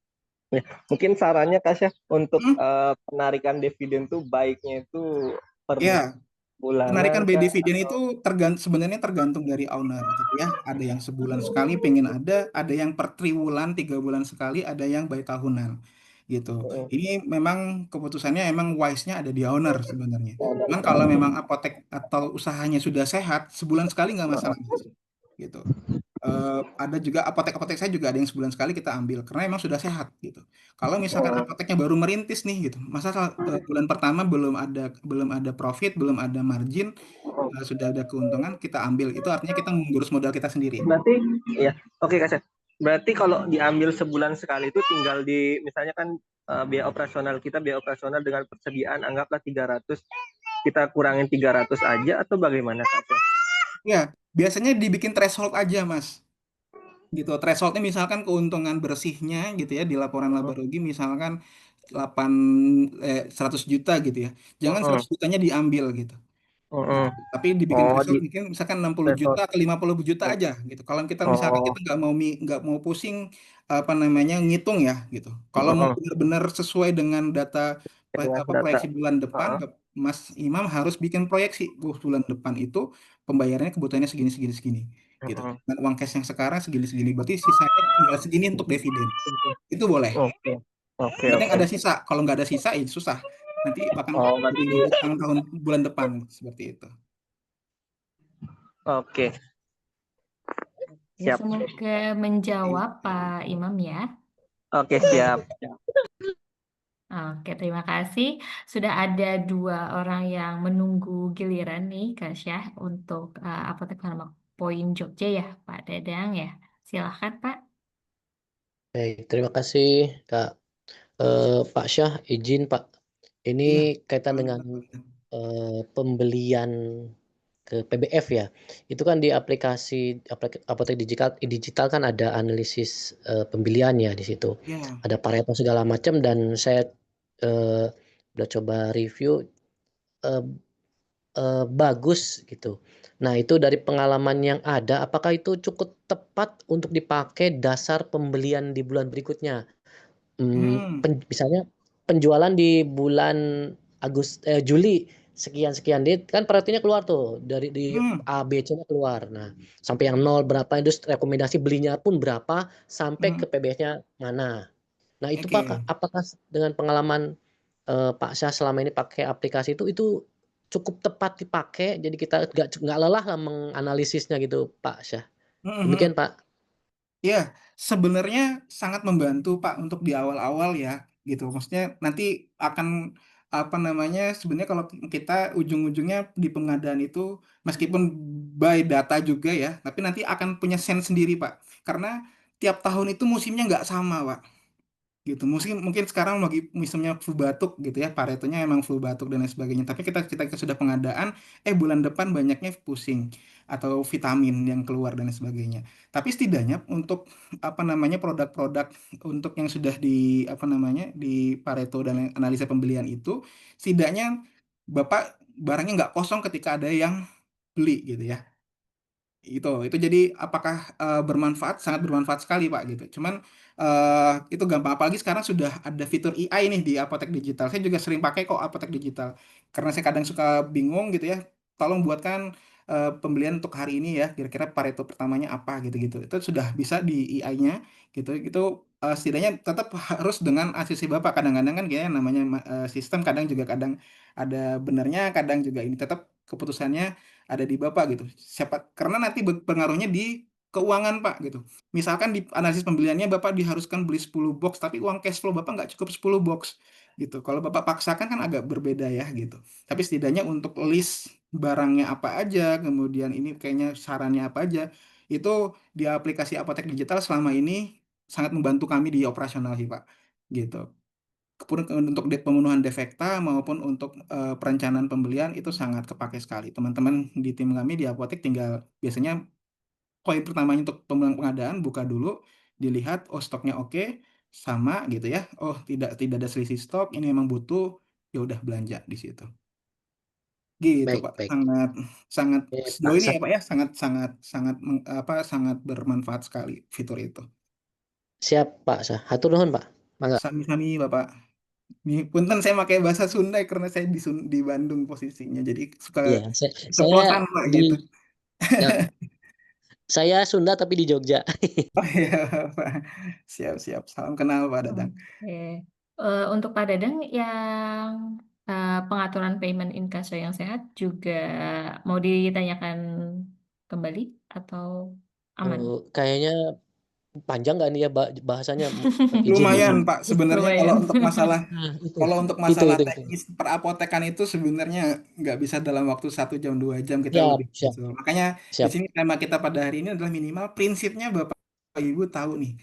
Ya, mungkin sarannya Kak untuk penarikan dividen tuh baiknya itu per Ya, bulanan penarikan by kah? dividen itu sebenarnya tergantung dari owner gitu ya. Ada yang sebulan sekali pengen ada yang per triwulan 3 bulan sekali, ada yang by tahunan gitu. Ini memang keputusannya emang wise-nya ada di owner sebenarnya. Cuman kalau memang apotek atau usahanya sudah sehat, sebulan sekali nggak masalah Mas. Gitu. Ada juga apotek-apotek saya juga ada yang sebulan sekali kita ambil karena emang sudah sehat gitu. Kalau misalkan apoteknya baru merintis nih gitu, masa bulan pertama belum ada profit, belum ada margin, sudah ada keuntungan kita ambil, itu artinya kita mengurus modal kita sendiri. Berarti ya, oke Kak. Berarti kalau diambil sebulan sekali itu tinggal misalnya kan biaya operasional dengan persediaan anggaplah 300, kita kurangin 300 aja atau bagaimana Kak? Ya, biasanya dibikin threshold aja Mas. Gitu. Thresholdnya misalkan keuntungan bersihnya gitu ya di laporan laba rugi misalkan 100 juta gitu ya. Jangan 100 jutanya diambil gitu. Gitu. Tapi dibikin threshold mungkin misalkan 60 juta atau 50 juta aja gitu. Kalau kita misalkan kita nggak mau pusing apa namanya ngitung ya gitu. Kalau mau benar-benar sesuai dengan data proyeksi bulan depan, Mas Imam harus bikin proyeksi. Bulan depan itu pembayarannya kebutuhannya segini segini segini gitu. Dan uang cash yang sekarang segini segini berarti sisanya tinggal segini untuk dividen. Itu boleh. Oke. Penting ada sisa. Kalau nggak ada sisa ya susah. Nanti bakal jadi hutang bulan depan seperti itu. Oke. Ya, Siap. semoga menjawab Pak Imam ya. Oke, siap. Oke, terima kasih. Sudah ada 2 orang yang menunggu giliran nih, Kak Syah, untuk Apotek Farma Point Jogja ya, Pak Dadang ya. Silahkan, Pak. Baik, terima kasih Kak. Pak Syah, izin Pak. Ini kaitan dengan pembelian ke PBF ya. Itu kan di aplikasi apotek digital kan ada analisis pembelian ya di situ. Ya. Ada Pareto segala macam dan saya udah coba review bagus gitu. Nah, itu dari pengalaman yang ada, apakah itu cukup tepat untuk dipakai dasar pembelian di bulan berikutnya? Hmm. Misalnya penjualan di bulan Juli sekian-sekian, kan Paretonya keluar tuh di Hmm. A, B, C-nya keluar. Nah, sampai yang 0 berapa, terus rekomendasi belinya pun berapa, sampai ke Hmm. PBS-nya mana. Nah, itu Oke. apakah dengan pengalaman Pak Syah selama ini pakai aplikasi itu cukup tepat dipakai, jadi kita nggak lelah lah menganalisisnya gitu, Pak Syah. Hmm, hmm. Demikian, Pak. Ya, sebenarnya sangat membantu Pak untuk di awal-awal ya, gitu. Maksudnya nanti akan apa namanya? Sebenarnya kalau kita ujung-ujungnya di pengadaan itu meskipun by data juga ya, tapi nanti akan punya sense sendiri Pak. Karena tiap tahun itu musimnya nggak sama Pak. Gitu. Mungkin sekarang lagi musimnya flu batuk gitu ya, Paretonya emang flu batuk dan lain sebagainya. Tapi kita sudah pengadaan, bulan depan banyaknya pusing atau vitamin yang keluar dan lain sebagainya. Tapi setidaknya untuk apa namanya produk-produk untuk yang sudah di apa namanya di Pareto dan analisa pembelian itu, setidaknya Bapak barangnya nggak kosong ketika ada yang beli gitu ya. Itu jadi apakah bermanfaat? Sangat bermanfaat sekali Pak gitu. Cuman itu gampang, apalagi sekarang sudah ada fitur AI nih di apotek digital. Saya juga sering pakai kok apotek digital karena saya kadang suka bingung gitu ya, tolong buatkan pembelian untuk hari ini ya, kira-kira Pareto pertamanya apa gitu-gitu. Itu sudah bisa di AI-nya gitu. Itu setidaknya tetap harus dengan asisi Bapak. Kadang-kadang kan kayak namanya sistem, kadang juga kadang ada benernya, kadang juga ini tetap keputusannya ada di Bapak gitu. Karena nanti pengaruhnya di keuangan Pak gitu. Misalkan di analisis pembeliannya Bapak diharuskan beli 10 box, tapi uang cash flow Bapak nggak cukup 10 box gitu. Kalau Bapak paksakan kan agak berbeda ya gitu. Tapi setidaknya untuk list barangnya apa aja, kemudian ini kayaknya sarannya apa aja, itu di aplikasi apotek digital selama ini sangat membantu kami di operasional sih Pak. Gitu. Untuk pemenuhan defekta maupun untuk perencanaan pembelian itu sangat kepake sekali. Teman-teman di tim kami di apotek tinggal biasanya poin pertamanya untuk pengadaan buka dulu, dilihat oh stoknya oke, sama gitu ya. Oh tidak tidak ada selisih stok, ini memang butuh, ya udah belanja di situ. Gitu Baik, Pak. baik. Sangat sangat Pak sejauh ini Syah. ya Pak ya, sangat sangat sangat sangat bermanfaat sekali fitur itu. Siap, Pak Syah. Hatur nuhun, Pak. Mangga. Sami-sami Bapak. Nih, punten saya pakai bahasa Sunda karena saya di Bandung posisinya, jadi suka Iya, saya ceplosan Pak di gitu. ya, saya Sunda tapi di Jogja. Oh iya Pak. Siap-siap. Salam kenal Pak Dadang. Oke. Untuk Pak Dadang yang pengaturan payment inkasso yang sehat juga mau ditanyakan kembali atau aman? Kayaknya panjang nggak nih ya bahasanya? Izin ya. Lumayan Pak, sebenarnya Lumayan. Nah, kalau untuk itu, masalah itu. teknis perapotekan itu sebenarnya nggak bisa dalam waktu 1 jam 2 jam, kita Siap, lebih siap, visual. Makanya di siap. sini tema kita pada hari ini adalah minimal prinsipnya Bapak Ibu tahu nih,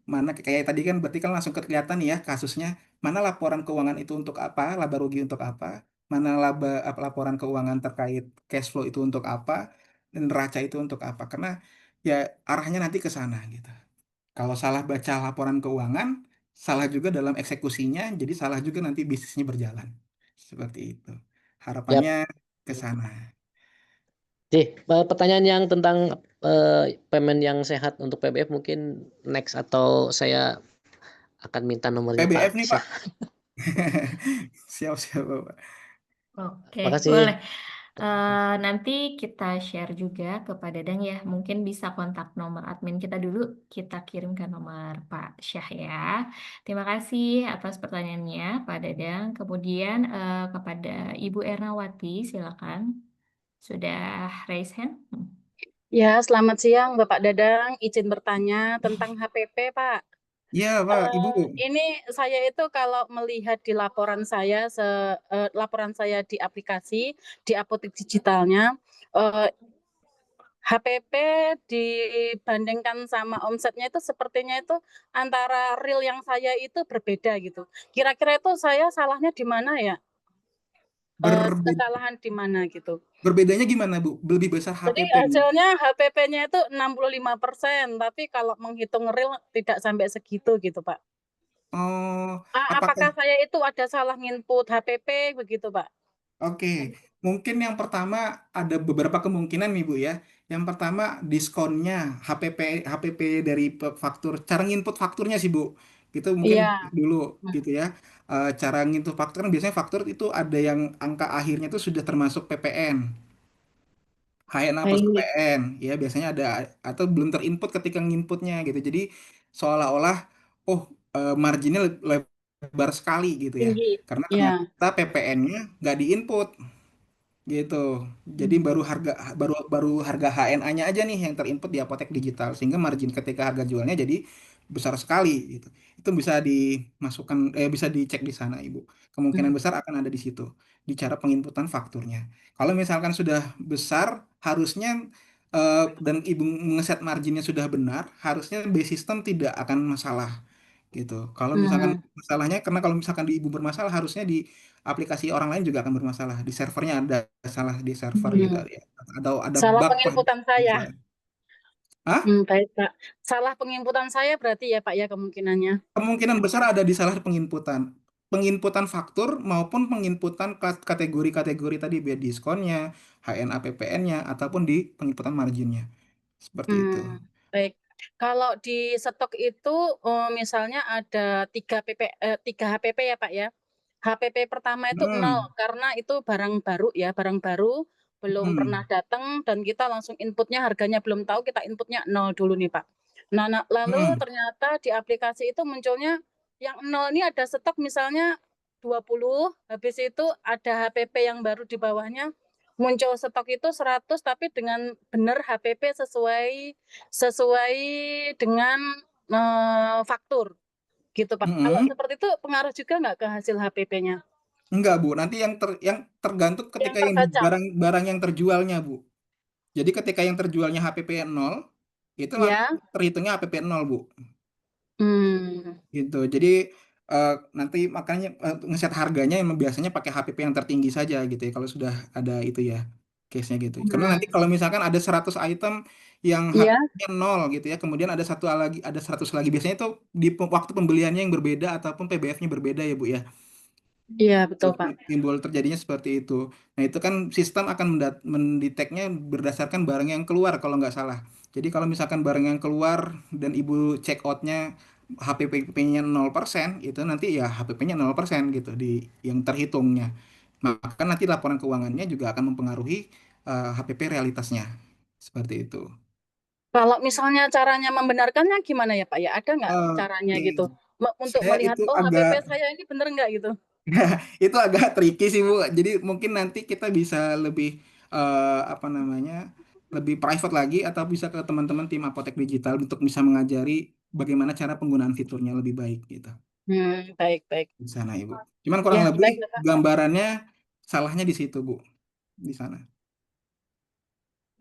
mana kayak tadi kan berarti kan langsung kelihatan nih ya kasusnya, mana laporan keuangan itu untuk apa, laba rugi untuk apa, mana laporan keuangan terkait cash flow itu untuk apa, dan neraca itu untuk apa. Karena ya arahnya nanti ke sana gitu. Kalau salah baca laporan keuangan, salah juga dalam eksekusinya, jadi salah juga nanti bisnisnya berjalan. Seperti itu. Siap. Harapannya ke sana. Pertanyaan yang tentang payment yang sehat untuk PBF mungkin next, atau saya akan minta nomornya PBF Pak nih Pak. Syah. Siap-siap Bapak. Oke, Makasih. boleh. Nanti kita share juga ke Pak Dadang ya. Mungkin bisa kontak nomor admin kita dulu. Kita kirim ke nomor Pak Syah ya. Terima kasih atas pertanyaannya Pak Dadang. Kemudian kepada Ibu Ernawati, silakan. Sudah raise hand? Ya, selamat siang Bapak Dadang. Izin bertanya tentang HPP, Pak. Iya Pak, Ibu. Ini saya itu kalau melihat di laporan saya, laporan saya di aplikasi, di apotek digitalnya, HPP dibandingkan sama omsetnya itu sepertinya itu antara real yang saya itu berbeda gitu. Kira-kira itu saya salahnya di mana ya? Kesalahan di mana gitu. Berbedanya gimana Bu? Lebih besar Jadi HPP-nya? hasilnya HPP-nya itu 65%, tapi kalau menghitung real tidak sampai segitu gitu, Pak. Oh, Apakah saya itu ada salah nginput HPP begitu, Pak? Oke, Mungkin yang pertama ada beberapa kemungkinan nih Bu ya. Yang pertama diskonnya HPP dari faktur, cara nginput fakturnya sih Bu. Itu mungkin Iya. dulu Nah, gitu ya. Cara nginput faktur kan biasanya faktur itu ada yang angka akhirnya itu sudah termasuk PPN. HNA plus baik. PPN ya biasanya ada atau belum terinput ketika nginputnya gitu. Jadi seolah-olah oh marginnya lebar sekali gitu ya. Tinggi. Karena Iya. ternyata PPN-nya nggak diinput gitu. Jadi Hmm. baru harga HNA-nya aja nih yang terinput di apotek digital sehingga margin ketika harga jualnya jadi besar sekali gitu. Itu bisa dimasukkan bisa dicek di sana Ibu. Kemungkinan Hmm. besar akan ada di situ di cara penginputan fakturnya. Kalau misalkan sudah besar harusnya dan Ibu mengeset marginnya sudah benar, harusnya base system tidak akan masalah gitu. Kalau misalkan Hmm. masalahnya karena kalau misalkan di Ibu bermasalah harusnya di aplikasi orang lain juga akan bermasalah. Di servernya ada salah di server gitu Hmm. ya. Atau ada Salah bug lah penginputan di saya. server. Hah? Baik, Pak. Salah penginputan saya berarti ya, Pak, ya, kemungkinannya. Kemungkinan besar ada di salah penginputan. Penginputan faktur maupun penginputan kategori-kategori tadi biar diskonnya, HNA PPN-nya ataupun di penginputan marginnya. Seperti itu. Baik. Kalau di stok itu misalnya ada 3 HPP ya, Pak, ya. HPP pertama itu 0 Hmm. karena itu barang baru ya, barang baru belum pernah Hmm. datang dan kita langsung inputnya harganya belum tahu, kita inputnya 0 dulu nih, Pak. Nah, lalu Hmm. ternyata di aplikasi itu munculnya yang 0 ini ada stok misalnya 20, habis itu ada HPP yang baru di bawahnya muncul stok itu 100 tapi dengan benar HPP sesuai dengan faktur gitu, Pak. Kalau Hmm. seperti itu pengaruh juga nggak ke hasil HPP-nya? Enggak, Bu. Nanti yang tergantung Yang ketika yang di terbaca? barang yang terjualnya, Bu. Jadi ketika yang terjualnya HPP 0, itu Ya. terhitungnya HPP 0, Bu. Hmm. Gitu. Jadi nanti makanya ngeset harganya emang biasanya pakai HPP yang tertinggi saja gitu ya kalau sudah ada itu ya case-nya gitu. Karena nanti kalau misalkan ada 100 item yang Iya, HPP-nya 0 gitu ya, kemudian ada 100 lagi biasanya itu di waktu pembeliannya yang berbeda ataupun PBF-nya berbeda ya, Bu ya. iya betul, Pak. Timbul terjadinya seperti itu. Nah, itu kan sistem akan mendeteknya berdasarkan barang yang keluar kalau nggak salah. Jadi kalau misalkan barang yang keluar dan ibu check out-nya HPP-nya 0%, itu nanti ya HPP-nya 0% gitu di yang terhitungnya. Maka nanti laporan keuangannya juga akan mempengaruhi HPP realitasnya. Seperti itu. Kalau misalnya caranya membenarkannya gimana ya, Pak, ya? Ada nggak caranya Oke. gitu? Untuk Saya melihat, itu oh HPP agak saya ini bener nggak gitu? Itu agak tricky sih Bu. Jadi mungkin nanti kita bisa lebih apa namanya lebih private lagi atau bisa ke teman-teman tim apotek digital untuk bisa mengajari bagaimana cara penggunaan fiturnya lebih baik gitu Baik, baik. di sana Ibu. Cuman kurang Ya, lebih baik, Bapak. gambarannya salahnya di situ Bu di sana.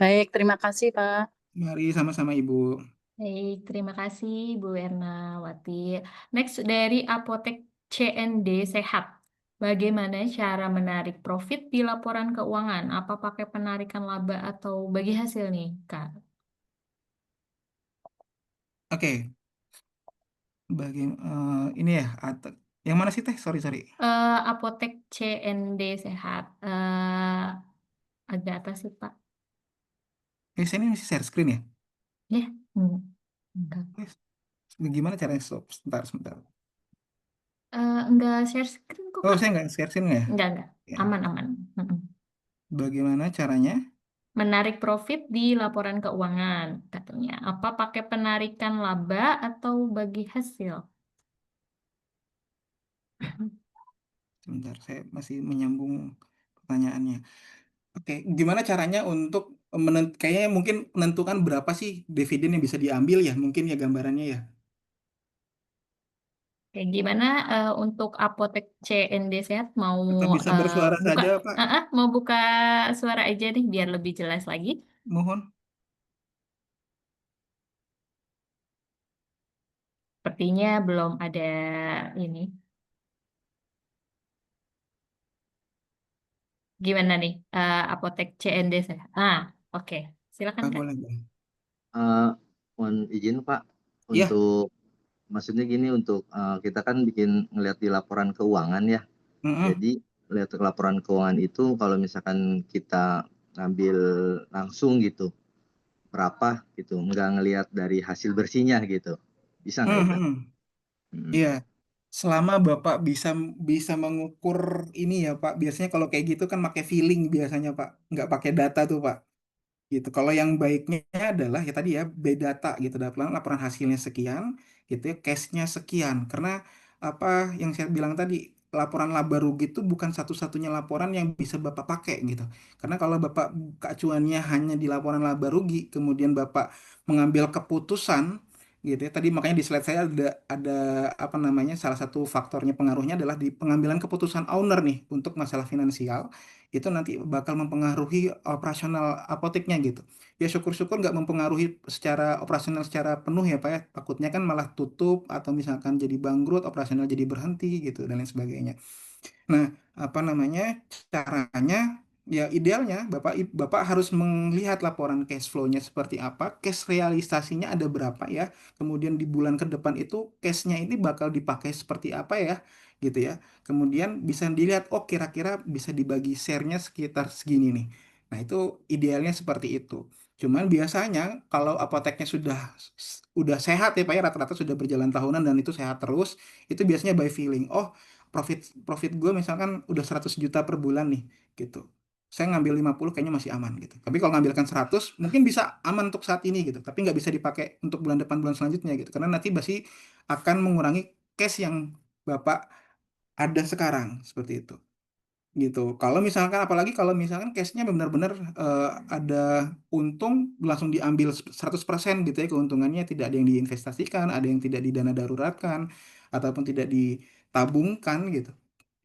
Baik, terima kasih, Pak. Mari sama-sama Ibu. Baik, terima kasih Bu Ernawati. Next dari Apotek CND Sehat. Bagaimana cara menarik profit di laporan keuangan? Apa pakai penarikan laba atau bagi hasil nih, Kak? Oke, ini ya yang mana sih Teh? Sorry. Apotek CND Sehat. Agak atas sih, Pak. Saya ini masih share screen ya? Ya, enggak. Gimana caranya stop? Sebentar. Enggak share screen kok, Oh, Kak. saya nggak share screen ya? Enggak. Ya. Aman. Bagaimana caranya? Menarik profit di laporan keuangan, katanya. Apa pakai penarikan laba atau bagi hasil? Sebentar, saya masih menyambung pertanyaannya. Oke, gimana caranya untuk kayaknya mungkin menentukan berapa sih dividen yang bisa diambil ya, mungkin ya gambarannya ya. Oke, gimana untuk Apotek CND Sehat mau Atau bisa bersuara buka saja, Pak. mau buka suara aja nih biar lebih jelas lagi. Mohon. Sepertinya belum ada ini. Gimana nih Apotek CND Sehat? Oke. Silakan Kak. Boleh. Mohon izin Pak, Iya. untuk maksudnya gini, untuk kita kan ngelihat di laporan keuangan ya. Mm-mm. Jadi lihat laporan keuangan itu kalau misalkan kita ngambil langsung gitu berapa gitu, nggak ngelihat dari hasil bersihnya gitu, bisa nggak itu? Hmm. Hmm. Iya, selama Bapak bisa bisa mengukur ini ya Pak. Biasanya kalau kayak gitu kan pakai feeling biasanya Pak, nggak pakai data tuh Pak. Gitu. Kalau yang baiknya adalah ya tadi ya data gitu, laporan laporan hasilnya sekian, gitu ya, cashnya sekian. Karena apa yang saya bilang tadi, laporan laba rugi itu bukan satu-satunya laporan yang bisa Bapak pakai gitu. Karena kalau Bapak buka acuannya hanya di laporan laba rugi, kemudian Bapak mengambil keputusan gitu ya. Tadi makanya di slide saya ada apa namanya, salah satu faktornya pengaruhnya adalah di pengambilan keputusan owner nih untuk masalah finansial itu nanti bakal mempengaruhi operasional apoteknya gitu. Ya syukur-syukur nggak mempengaruhi secara operasional secara penuh ya Pak ya. Takutnya kan malah tutup atau misalkan jadi bangkrut, operasional jadi berhenti gitu dan lain sebagainya. Nah, apa namanya, caranya ya idealnya Bapak harus melihat laporan cash flow-nya seperti apa, cash realisasinya ada berapa ya, kemudian di bulan ke depan itu cash-nya ini bakal dipakai seperti apa ya, gitu ya. Kemudian bisa dilihat, oh kira-kira bisa dibagi share-nya sekitar segini nih. Nah, itu idealnya seperti itu. Cuman biasanya kalau apoteknya udah sehat ya Pak ya, rata-rata sudah berjalan tahunan dan itu sehat terus, itu biasanya by feeling. Oh, profit profit gue misalkan udah 100 juta per bulan nih gitu. Saya ngambil 50 kayaknya masih aman gitu. Tapi kalau ngambilkan 100 mungkin bisa aman untuk saat ini gitu, tapi nggak bisa dipakai untuk bulan depan bulan selanjutnya gitu. Karena nanti pasti akan mengurangi cash yang Bapak ada sekarang seperti itu gitu. Kalau misalkan apalagi kalau misalkan cashnya benar-benar ada untung langsung diambil 100% gitu ya keuntungannya, tidak ada yang diinvestasikan, ada yang tidak didana daruratkan ataupun tidak ditabungkan gitu.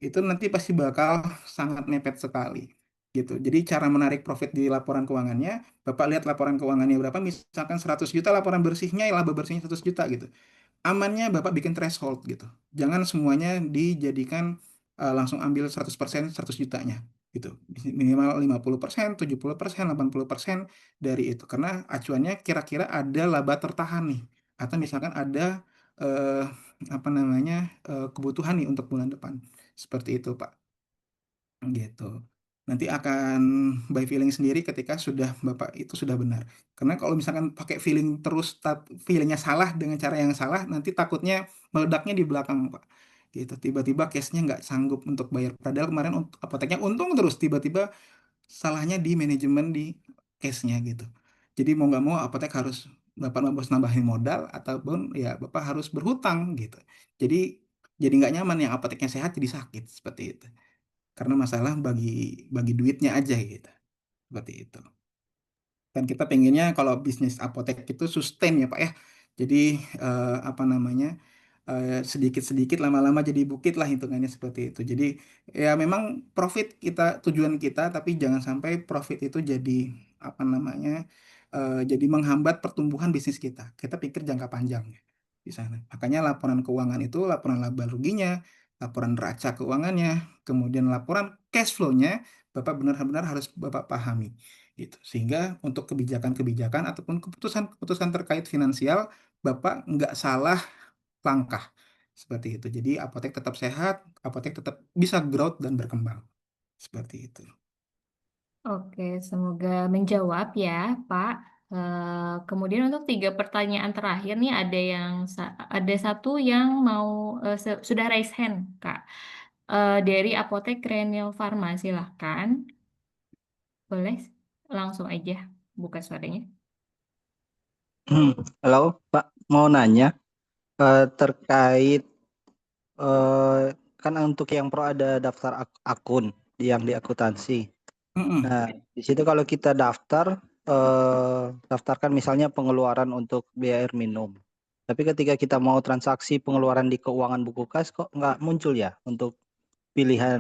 Itu nanti pasti bakal sangat mepet sekali gitu. Jadi cara menarik profit di laporan keuangannya, Bapak lihat laporan keuangannya berapa, misalkan 100 juta laporan bersihnya, laba bersihnya 100 juta gitu, amannya Bapak bikin threshold gitu. Jangan semuanya dijadikan langsung ambil 100% 100 jutanya gitu. Minimal 50%, 70%, 80% dari itu. Karena acuannya kira-kira ada laba tertahan nih. Atau misalkan ada eh, apa namanya kebutuhan nih untuk bulan depan. Seperti itu, Pak. Gitu. Nanti akan by feeling sendiri ketika sudah Bapak itu sudah benar. Karena kalau misalkan pakai feeling terus, feelingnya salah dengan cara yang salah, nanti takutnya meledaknya di belakang, Pak. Gitu. Tiba-tiba case-nya nggak sanggup untuk bayar. Padahal kemarin apoteknya untung terus, tiba-tiba salahnya di manajemen di case-nya gitu. Jadi mau nggak mau apotek harus Bapak harus nambahin modal ataupun ya Bapak harus berhutang gitu. Jadi nggak nyaman yang apoteknya sehat jadi sakit seperti itu karena masalah bagi bagi duitnya aja gitu seperti itu. Dan kita pengennya kalau bisnis apotek itu sustain ya Pak ya, jadi apa namanya sedikit-sedikit lama-lama jadi bukit lah hitungannya seperti itu. Jadi ya memang profit kita tujuan kita, tapi jangan sampai profit itu jadi apa namanya jadi menghambat pertumbuhan bisnis kita. Kita pikir jangka panjang ya di sana. Makanya laporan keuangan itu laporan laba ruginya, laporan neraca keuangannya, kemudian laporan cash flow-nya Bapak benar-benar harus Bapak pahami gitu. Sehingga untuk kebijakan-kebijakan ataupun keputusan-keputusan terkait finansial Bapak nggak salah langkah seperti itu. Jadi apotek tetap sehat, apotek tetap bisa growth dan berkembang seperti itu. Oke, semoga menjawab ya, Pak. Kemudian untuk 3 pertanyaan terakhir nih ada satu yang mau sudah raise hand, Kak. Dari Apotek Cranial Pharma, silahkan. Boleh langsung aja buka suaranya. Halo Pak, mau nanya terkait kan untuk yang pro ada daftar akun yang di akuntansi. Mm-mm. Nah, di situ kalau kita daftarkan misalnya pengeluaran untuk biaya air minum. Tapi ketika kita mau transaksi pengeluaran di keuangan buku kas kok nggak muncul ya untuk pilihan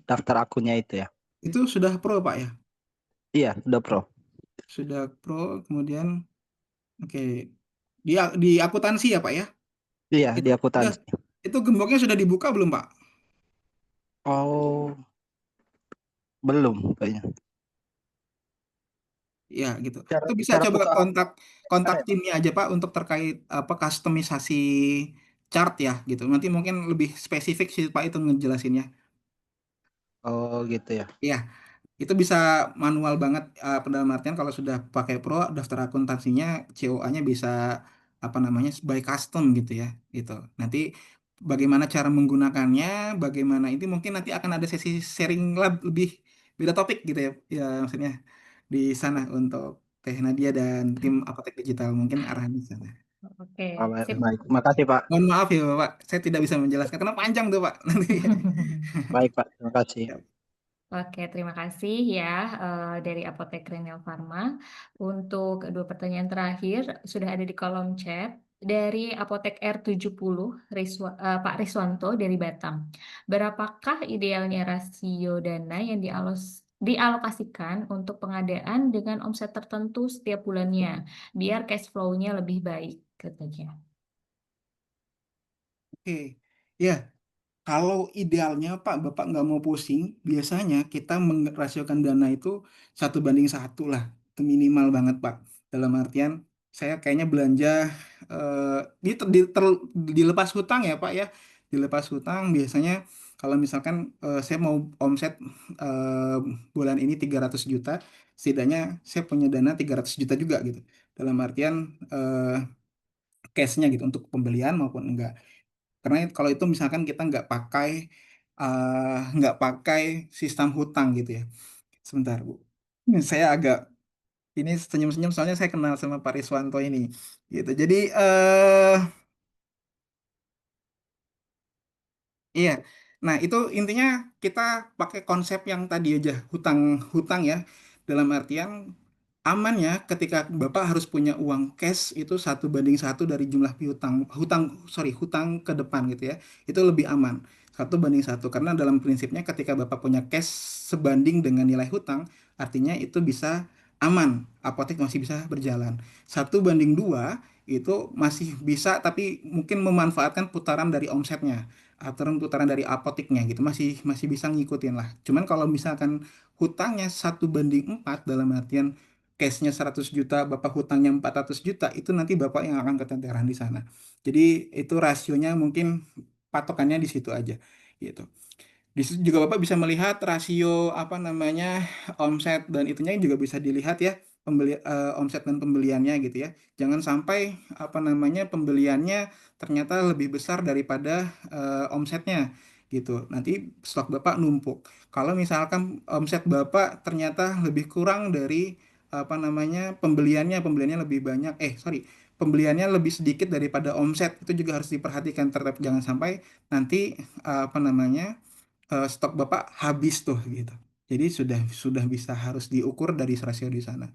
daftar akunnya itu ya? Itu sudah pro Pak ya? Iya, udah pro. Sudah pro, kemudian oke. Di akuntansi ya Pak ya? Iya, Itu di akuntansi. itu gemboknya sudah dibuka belum Pak? Oh, belum kayaknya. Ya gitu. Cara, Itu bisa cara coba buka kontak ya, Pak? timnya aja Pak untuk terkait apa kustomisasi chart ya gitu. Nanti mungkin lebih spesifik sih Pak itu ngejelasinnya. Oh gitu ya. Iya, itu bisa manual banget, dalam artian kalau sudah pakai Pro, daftar akuntansinya, COA-nya bisa apa namanya by custom gitu ya, gitu. Nanti bagaimana cara menggunakannya, bagaimana itu mungkin nanti akan ada sesi sharing lab lebih beda topik gitu ya, ya maksudnya di sana untuk Teh Nadia dan tim Apotek Digital mungkin arahan di sana. Oke, Oh, baik, sip. baik. Makasih Pak. Mohon maaf ya Bapak, saya tidak bisa menjelaskan karena panjang tuh Pak nanti. Baik Pak, terima kasih. Ya. Oke, terima kasih ya dari Apotek Renal Pharma. Untuk dua pertanyaan terakhir sudah ada di kolom chat dari Apotek R70 Pak Riswanto dari Batam. Berapakah idealnya rasio dana yang dialokasikan untuk pengadaan dengan omset tertentu setiap bulannya biar cash flow-nya lebih baik katanya. Oke, ya. Kalau idealnya Pak, Bapak nggak mau pusing, biasanya kita merasiokan dana itu 1:1 lah, itu minimal banget Pak. Dalam artian, saya kayaknya belanja, dilepas hutang ya Pak ya, dilepas hutang biasanya kalau misalkan saya mau omset eh, bulan ini 300 juta, setidaknya saya punya dana 300 juta juga gitu. Dalam artian cashnya gitu untuk pembelian maupun enggak. Karena kalau itu misalkan kita nggak pakai sistem hutang gitu ya. Sebentar Bu. Ini saya agak ini senyum-senyum soalnya saya kenal sama Pak Riswanto ini gitu. Jadi iya. Nah, itu intinya kita pakai konsep yang tadi aja, hutang-hutang ya. Dalam artian aman ya ketika Bapak harus punya uang cash itu 1:1 dari jumlah piutang, hutang ke depan gitu ya. Itu lebih aman. 1:1 karena dalam prinsipnya ketika Bapak punya cash sebanding dengan nilai hutang, artinya itu bisa aman, apotek masih bisa berjalan. 1:2 itu masih bisa tapi mungkin memanfaatkan putaran dari omsetnya aturan putaran dari apoteknya gitu masih masih bisa ngikutin lah. Cuman kalau misalkan hutangnya 1:4 dalam artian cashnya 100 juta, Bapak hutangnya 400 juta, itu nanti Bapak yang akan keteteran di sana. Jadi itu rasionya mungkin patokannya di situ aja gitu. Di situ juga Bapak bisa melihat rasio apa namanya omset dan itunya juga bisa dilihat ya omset dan pembeliannya gitu ya. Jangan sampai apa namanya pembeliannya ternyata lebih besar daripada omsetnya gitu. Nanti stok Bapak numpuk. Kalau misalkan omset Bapak ternyata lebih kurang dari apa namanya pembeliannya lebih banyak sorry pembeliannya lebih sedikit daripada omset itu juga harus diperhatikan terhadap jangan sampai nanti apa namanya stok Bapak habis tuh gitu. Jadi sudah bisa harus diukur dari rasio di sana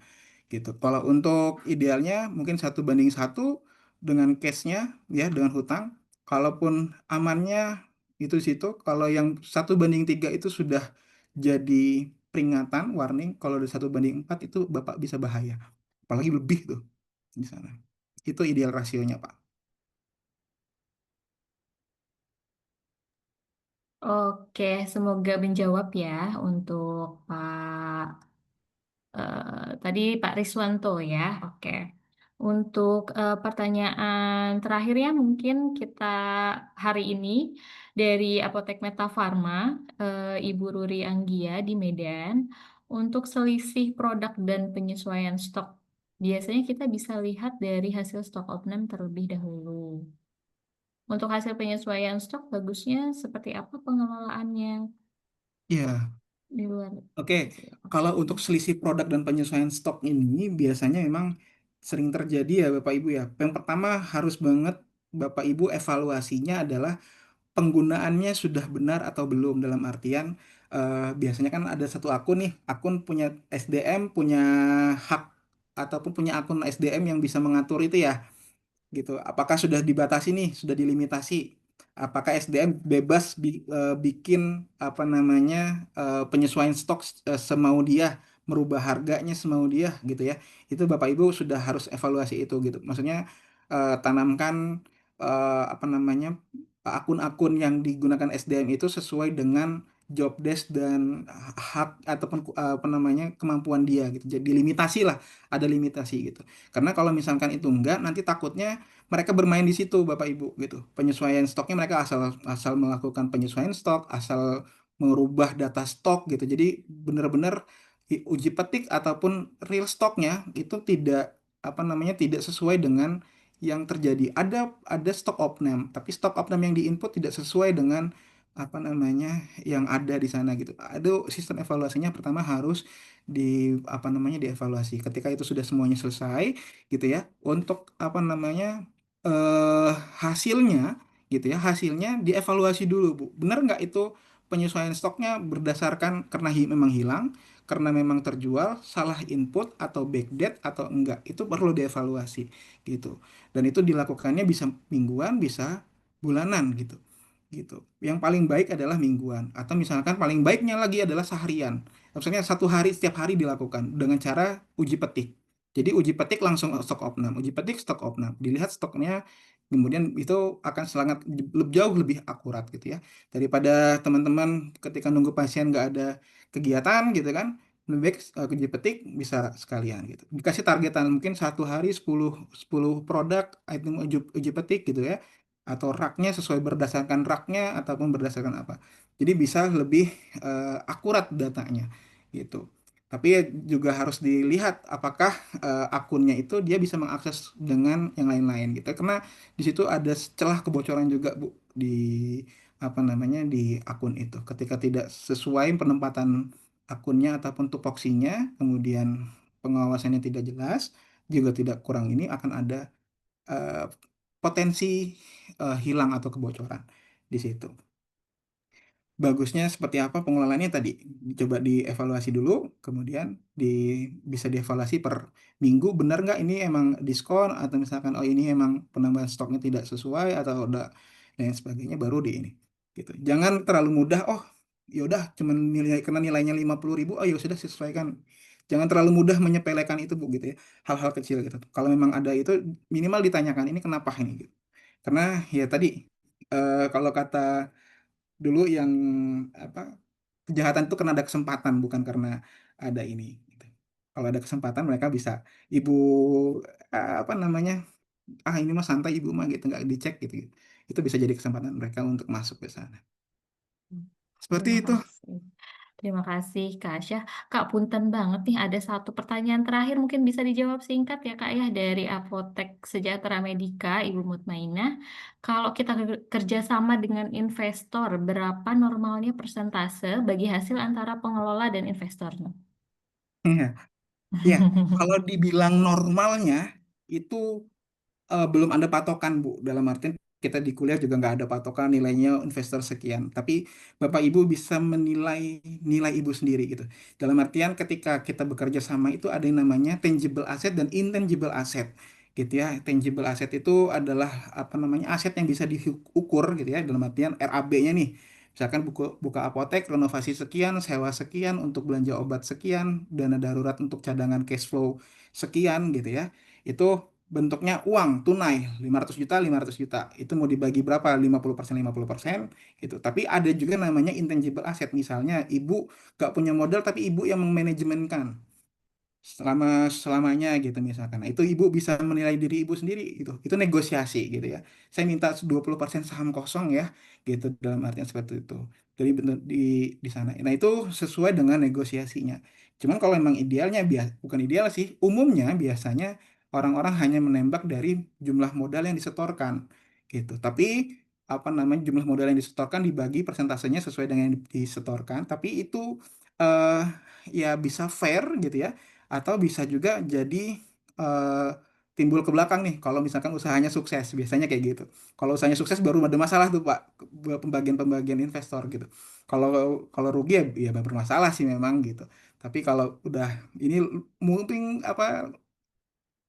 gitu. Kalau untuk idealnya mungkin 1:1 dengan cashnya ya dengan hutang. Kalaupun amannya itu situ. Kalau yang 1:3 itu sudah jadi peringatan warning. Kalau ada 1:4 itu Bapak bisa bahaya. Apalagi lebih tuh di sana. Itu ideal rasionya Pak. Oke, semoga menjawab ya untuk tadi Pak Riswanto ya. Oke. Untuk pertanyaan terakhirnya mungkin kita hari ini dari Apotek Meta Pharma, Ibu Ruri Anggia di Medan, untuk selisih produk dan penyesuaian stok. Biasanya kita bisa lihat dari hasil stok outname terlebih dahulu. Untuk hasil penyesuaian stok bagusnya seperti apa pengelolaannya Ya. di luar? Oke, kalau untuk selisih produk dan penyesuaian stok ini biasanya memang sering terjadi ya Bapak Ibu ya. Yang pertama harus banget Bapak Ibu evaluasinya adalah penggunaannya sudah benar atau belum dalam artian biasanya kan ada satu akun nih, akun punya SDM, punya hak ataupun punya akun SDM yang bisa mengatur itu ya gitu. Apakah sudah dibatasi nih, sudah dilimitasi? Apakah SDM bebas bikin apa namanya penyesuaian stok semau dia, merubah harganya semau dia gitu ya? Itu Bapak Ibu sudah harus evaluasi itu gitu. Maksudnya tanamkan apa namanya akun-akun yang digunakan SDM itu sesuai dengan job desk dan hak ataupun apa namanya kemampuan dia gitu. Jadi limitasi lah, ada limitasi gitu. Karena kalau misalkan itu enggak, nanti takutnya mereka bermain di situ Bapak Ibu gitu. Penyesuaian stoknya mereka asal asal melakukan penyesuaian stok, asal merubah data stok gitu. Jadi benar-benar uji petik ataupun real stoknya itu tidak tidak sesuai dengan yang terjadi. Ada stok opname, tapi stok opname yang diinput tidak sesuai dengan yang ada di sana gitu. Ada sistem evaluasinya pertama harus dievaluasi. Ketika itu sudah semuanya selesai gitu ya, untuk hasilnya gitu ya, hasilnya dievaluasi dulu, Bu. Benar nggak itu penyesuaian stoknya berdasarkan karena memang hilang, karena memang terjual, salah input atau backdate atau enggak. Itu perlu dievaluasi gitu. Dan itu dilakukannya bisa mingguan, bisa bulanan gitu. Gitu. Yang paling baik adalah mingguan atau misalkan paling baiknya lagi adalah seharian. Maksudnya satu hari setiap hari dilakukan dengan cara uji petik. Jadi uji petik langsung stok opnam, uji petik stok opnam, dilihat stoknya, kemudian itu akan sangat jauh lebih akurat gitu ya daripada teman-teman ketika nunggu pasien nggak ada kegiatan gitu kan, lebih baik uji petik bisa sekalian gitu. Dikasih targetan mungkin satu hari 10 produk item uji petik gitu ya, atau raknya sesuai berdasarkan raknya ataupun berdasarkan apa. Jadi bisa lebih akurat datanya gitu. Tapi ya juga harus dilihat apakah akunnya itu dia bisa mengakses dengan yang lain-lain gitu. Karena di situ ada celah kebocoran juga, Bu, di di akun itu. Ketika tidak sesuai penempatan akunnya ataupun tupoksinya, kemudian pengawasannya tidak jelas, juga tidak kurang ini akan ada eh, potensi hilang atau kebocoran di situ. Bagusnya seperti apa pengelolaannya tadi coba dievaluasi dulu, kemudian bisa dievaluasi per minggu, benar nggak ini emang diskon atau misalkan oh ini emang penambahan stoknya tidak sesuai atau udah dan sebagainya, baru di ini gitu. Jangan terlalu mudah, oh yaudah cuman nilai karena nilainya 50.000, oh ya sudah sesuaikan. Jangan terlalu mudah menyepelekan itu, Bu, gitu ya, hal-hal kecil gitu. Kalau memang ada itu minimal ditanyakan ini kenapa ini gitu. Karena ya tadi kalau kata dulu yang kejahatan itu karena ada kesempatan, bukan karena ada ini gitu. Kalau ada kesempatan mereka bisa ibu ini mah santai ibu mah gitu, nggak dicek gitu, itu bisa jadi kesempatan mereka untuk masuk ke sana seperti Terima itu. kasih. Terima kasih, Kak Syah. Kak, punten banget nih, ada satu pertanyaan terakhir mungkin bisa dijawab singkat ya, Kak ya, dari Apotek Sejahtera Medika, Ibu Mutmainah. Kalau kita kerjasama dengan investor, berapa normalnya persentase bagi hasil antara pengelola dan investornya? Iya, iya. Kalau dibilang normalnya itu belum ada patokan, Bu. Dalam artian kita di kuliah juga nggak ada patokan nilainya investor sekian. Tapi Bapak Ibu bisa menilai nilai Ibu sendiri gitu. Dalam artian ketika kita bekerja sama itu ada yang namanya tangible asset dan intangible asset gitu ya. Tangible asset itu adalah aset yang bisa diukur gitu ya. Dalam artian RAB-nya nih. Misalkan buka apotek, renovasi sekian, sewa sekian, untuk belanja obat sekian, dana darurat untuk cadangan cash flow sekian gitu ya. Itu bentuknya uang tunai 500 juta 500 juta, itu mau dibagi berapa, 50% gitu. Tapi ada juga namanya intangible asset, misalnya ibu gak punya modal tapi ibu yang memanajemenkan selamanya gitu misalkan. Nah, itu ibu bisa menilai diri ibu sendiri gitu. Itu negosiasi gitu ya. Saya minta 20% saham kosong ya gitu, dalam artian seperti itu. Jadi benar di sana. Nah, itu sesuai dengan negosiasinya. Cuman kalau memang idealnya bukan ideal sih, umumnya biasanya orang-orang hanya menembak dari jumlah modal yang disetorkan gitu. Tapi jumlah modal yang disetorkan dibagi persentasenya sesuai dengan yang disetorkan, tapi itu eh ya bisa fair gitu ya, atau bisa juga jadi eh, timbul ke belakang nih kalau misalkan usahanya sukses, biasanya kayak gitu. Kalau usahanya sukses baru ada masalah tuh, Pak, buat pembagian investor gitu. Kalau kalau rugi ya bermasalah sih memang gitu. Tapi kalau udah ini mungkin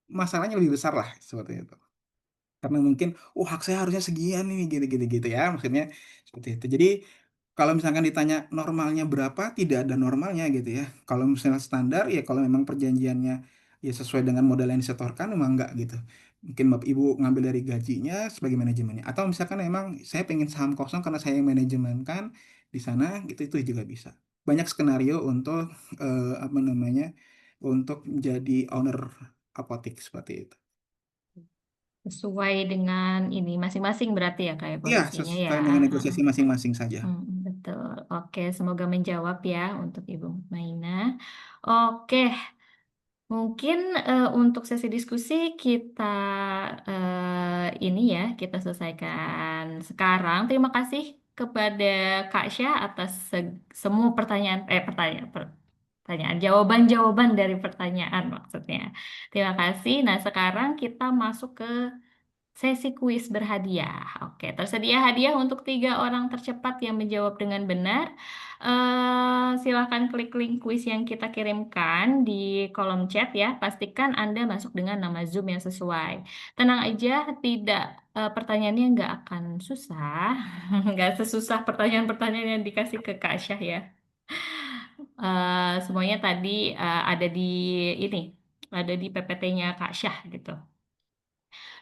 masalahnya lebih besar lah seperti itu. Karena mungkin hak saya harusnya sekian nih gitu gitu gitu ya, maksudnya seperti itu. Jadi kalau misalkan ditanya normalnya berapa, tidak ada normalnya gitu ya. Kalau misalnya standar ya kalau memang perjanjiannya ya sesuai dengan modal yang disetorkan, memang enggak gitu. Mungkin Bapak Ibu ngambil dari gajinya sebagai manajemennya, atau misalkan memang saya pengen saham kosong karena saya yang manajemenkan di sana gitu, itu juga bisa. Banyak skenario untuk untuk menjadi owner apotek seperti itu. Sesuai dengan ini masing-masing berarti ya, kayak Iya, posisinya ya. sesuai dengan negosiasi masing-masing saja. Betul. betul. Oke, semoga menjawab ya untuk Ibu Mutmainah. Oke, mungkin untuk sesi diskusi kita ini ya, kita selesaikan sekarang. Terima kasih kepada Kak Syah atas semua pertanyaan, jawaban-jawaban dari pertanyaan maksudnya. Terima kasih. Nah, sekarang kita masuk ke sesi kuis berhadiah. Oke, tersedia hadiah untuk 3 orang tercepat yang menjawab dengan benar. Silakan klik link kuis yang kita kirimkan di kolom chat ya. Pastikan Anda masuk dengan nama Zoom yang sesuai. Tenang aja, tidak pertanyaannya nggak akan susah, nggak sesusah pertanyaan-pertanyaan yang dikasih ke Kak Syah ya. Semuanya tadi ada di ini, ada di PPT-nya Kak Syah gitu.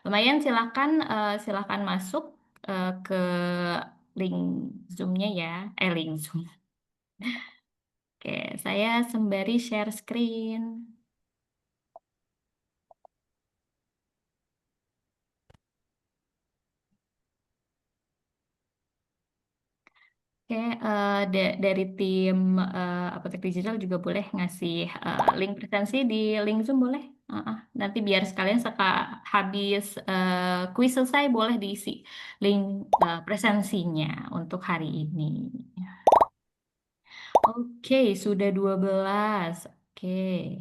Lumayan, silakan masuk ke link Zoom-nya ya. Link Zoom. Oke, saya sembari share screen. Oke, dari tim Apotek Digital juga boleh ngasih link presentasi di link Zoom boleh. Nanti biar sekalian habis kuis selesai boleh diisi link presensinya untuk hari ini. Oke, sudah 12. Oke.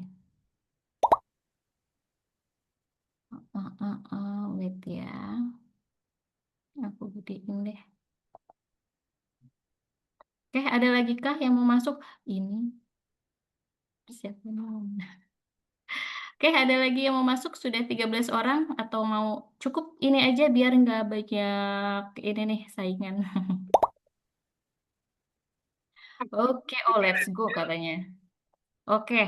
Wait ya. Aku gedein deh. Oke, ada lagi kah yang mau masuk? Ini. Siapa mau? Oke, ada lagi yang mau masuk? Sudah 13 orang atau mau cukup ini aja biar nggak banyak ini nih saingan. Oke, let's go katanya. Oke,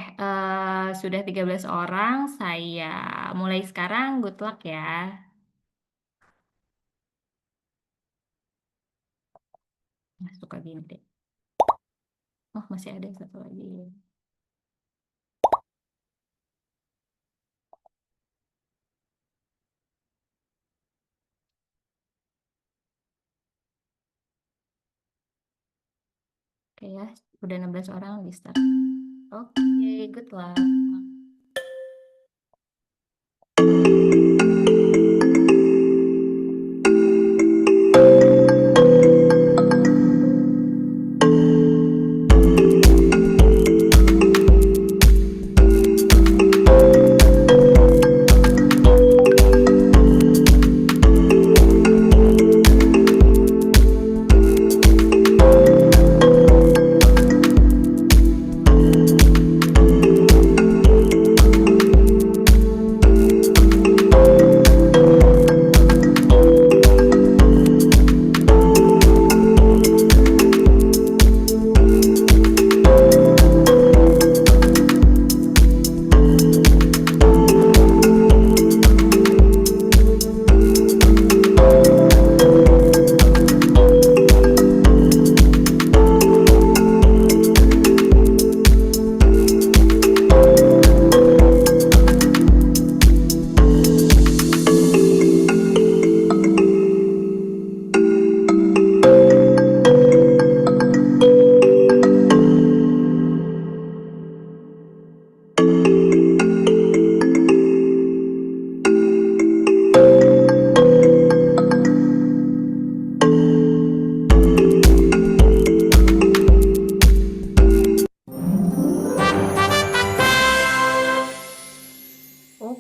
sudah 13 orang. Saya mulai sekarang. Good luck ya. Suka gini deh. Oh, masih ada satu lagi. Oke ya, udah 16 orang di start. Oke, good luck.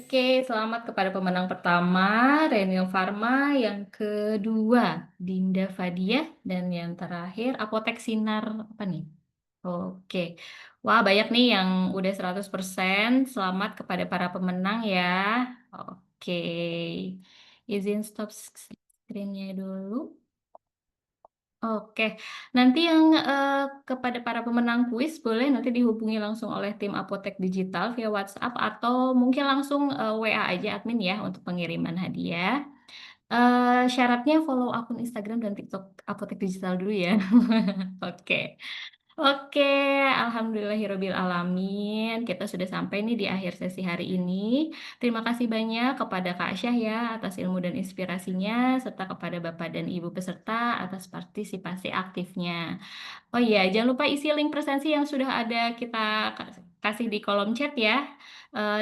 Oke, selamat kepada pemenang pertama, Renil Pharma, yang kedua, Dinda Fadia, dan yang terakhir, Apotek Sinar, apa nih? Oke, wah banyak nih yang udah 100%, selamat kepada para pemenang ya. Oke, izin stop screen-nya dulu. Oke, nanti yang kepada para pemenang kuis boleh nanti dihubungi langsung oleh tim Apotek Digital via WhatsApp atau mungkin langsung WA aja admin ya untuk pengiriman hadiah. Syaratnya follow akun Instagram dan TikTok Apotek Digital dulu ya. Oke. Oke, alhamdulillahirabbil alamin. Kita sudah sampai nih di akhir sesi hari ini. Terima kasih banyak kepada Kak Syah ya atas ilmu dan inspirasinya, serta kepada Bapak dan Ibu peserta atas partisipasi aktifnya. Oh iya, jangan lupa isi link presensi yang sudah ada kita kasih di kolom chat ya.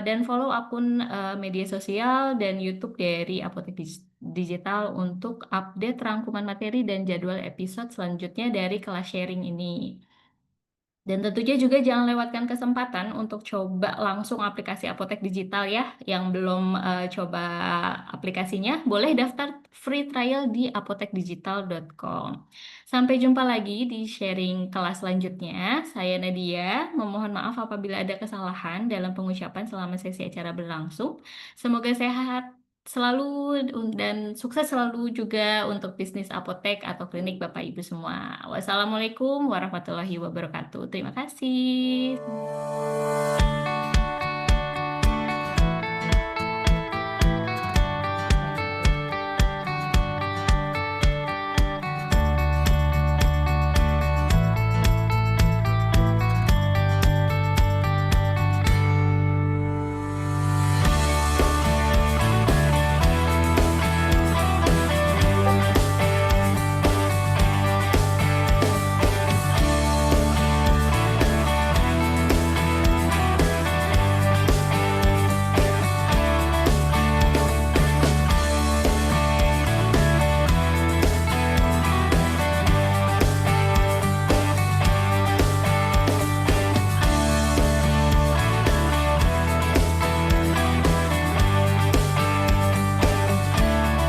Dan follow akun media sosial dan YouTube dari Apotek Digital untuk update rangkuman materi dan jadwal episode selanjutnya dari kelas sharing ini. Dan tentunya juga jangan lewatkan kesempatan untuk coba langsung aplikasi Apotek Digital ya. Yang belum coba aplikasinya, boleh daftar free trial di apotekdigital.com. Sampai jumpa lagi di sharing kelas selanjutnya. Saya Nadia, memohon maaf apabila ada kesalahan dalam pengucapan selama sesi acara berlangsung. Semoga sehat selalu dan sukses selalu juga untuk bisnis apotek atau klinik Bapak Ibu semua. Wassalamualaikum warahmatullahi wabarakatuh. Terima kasih.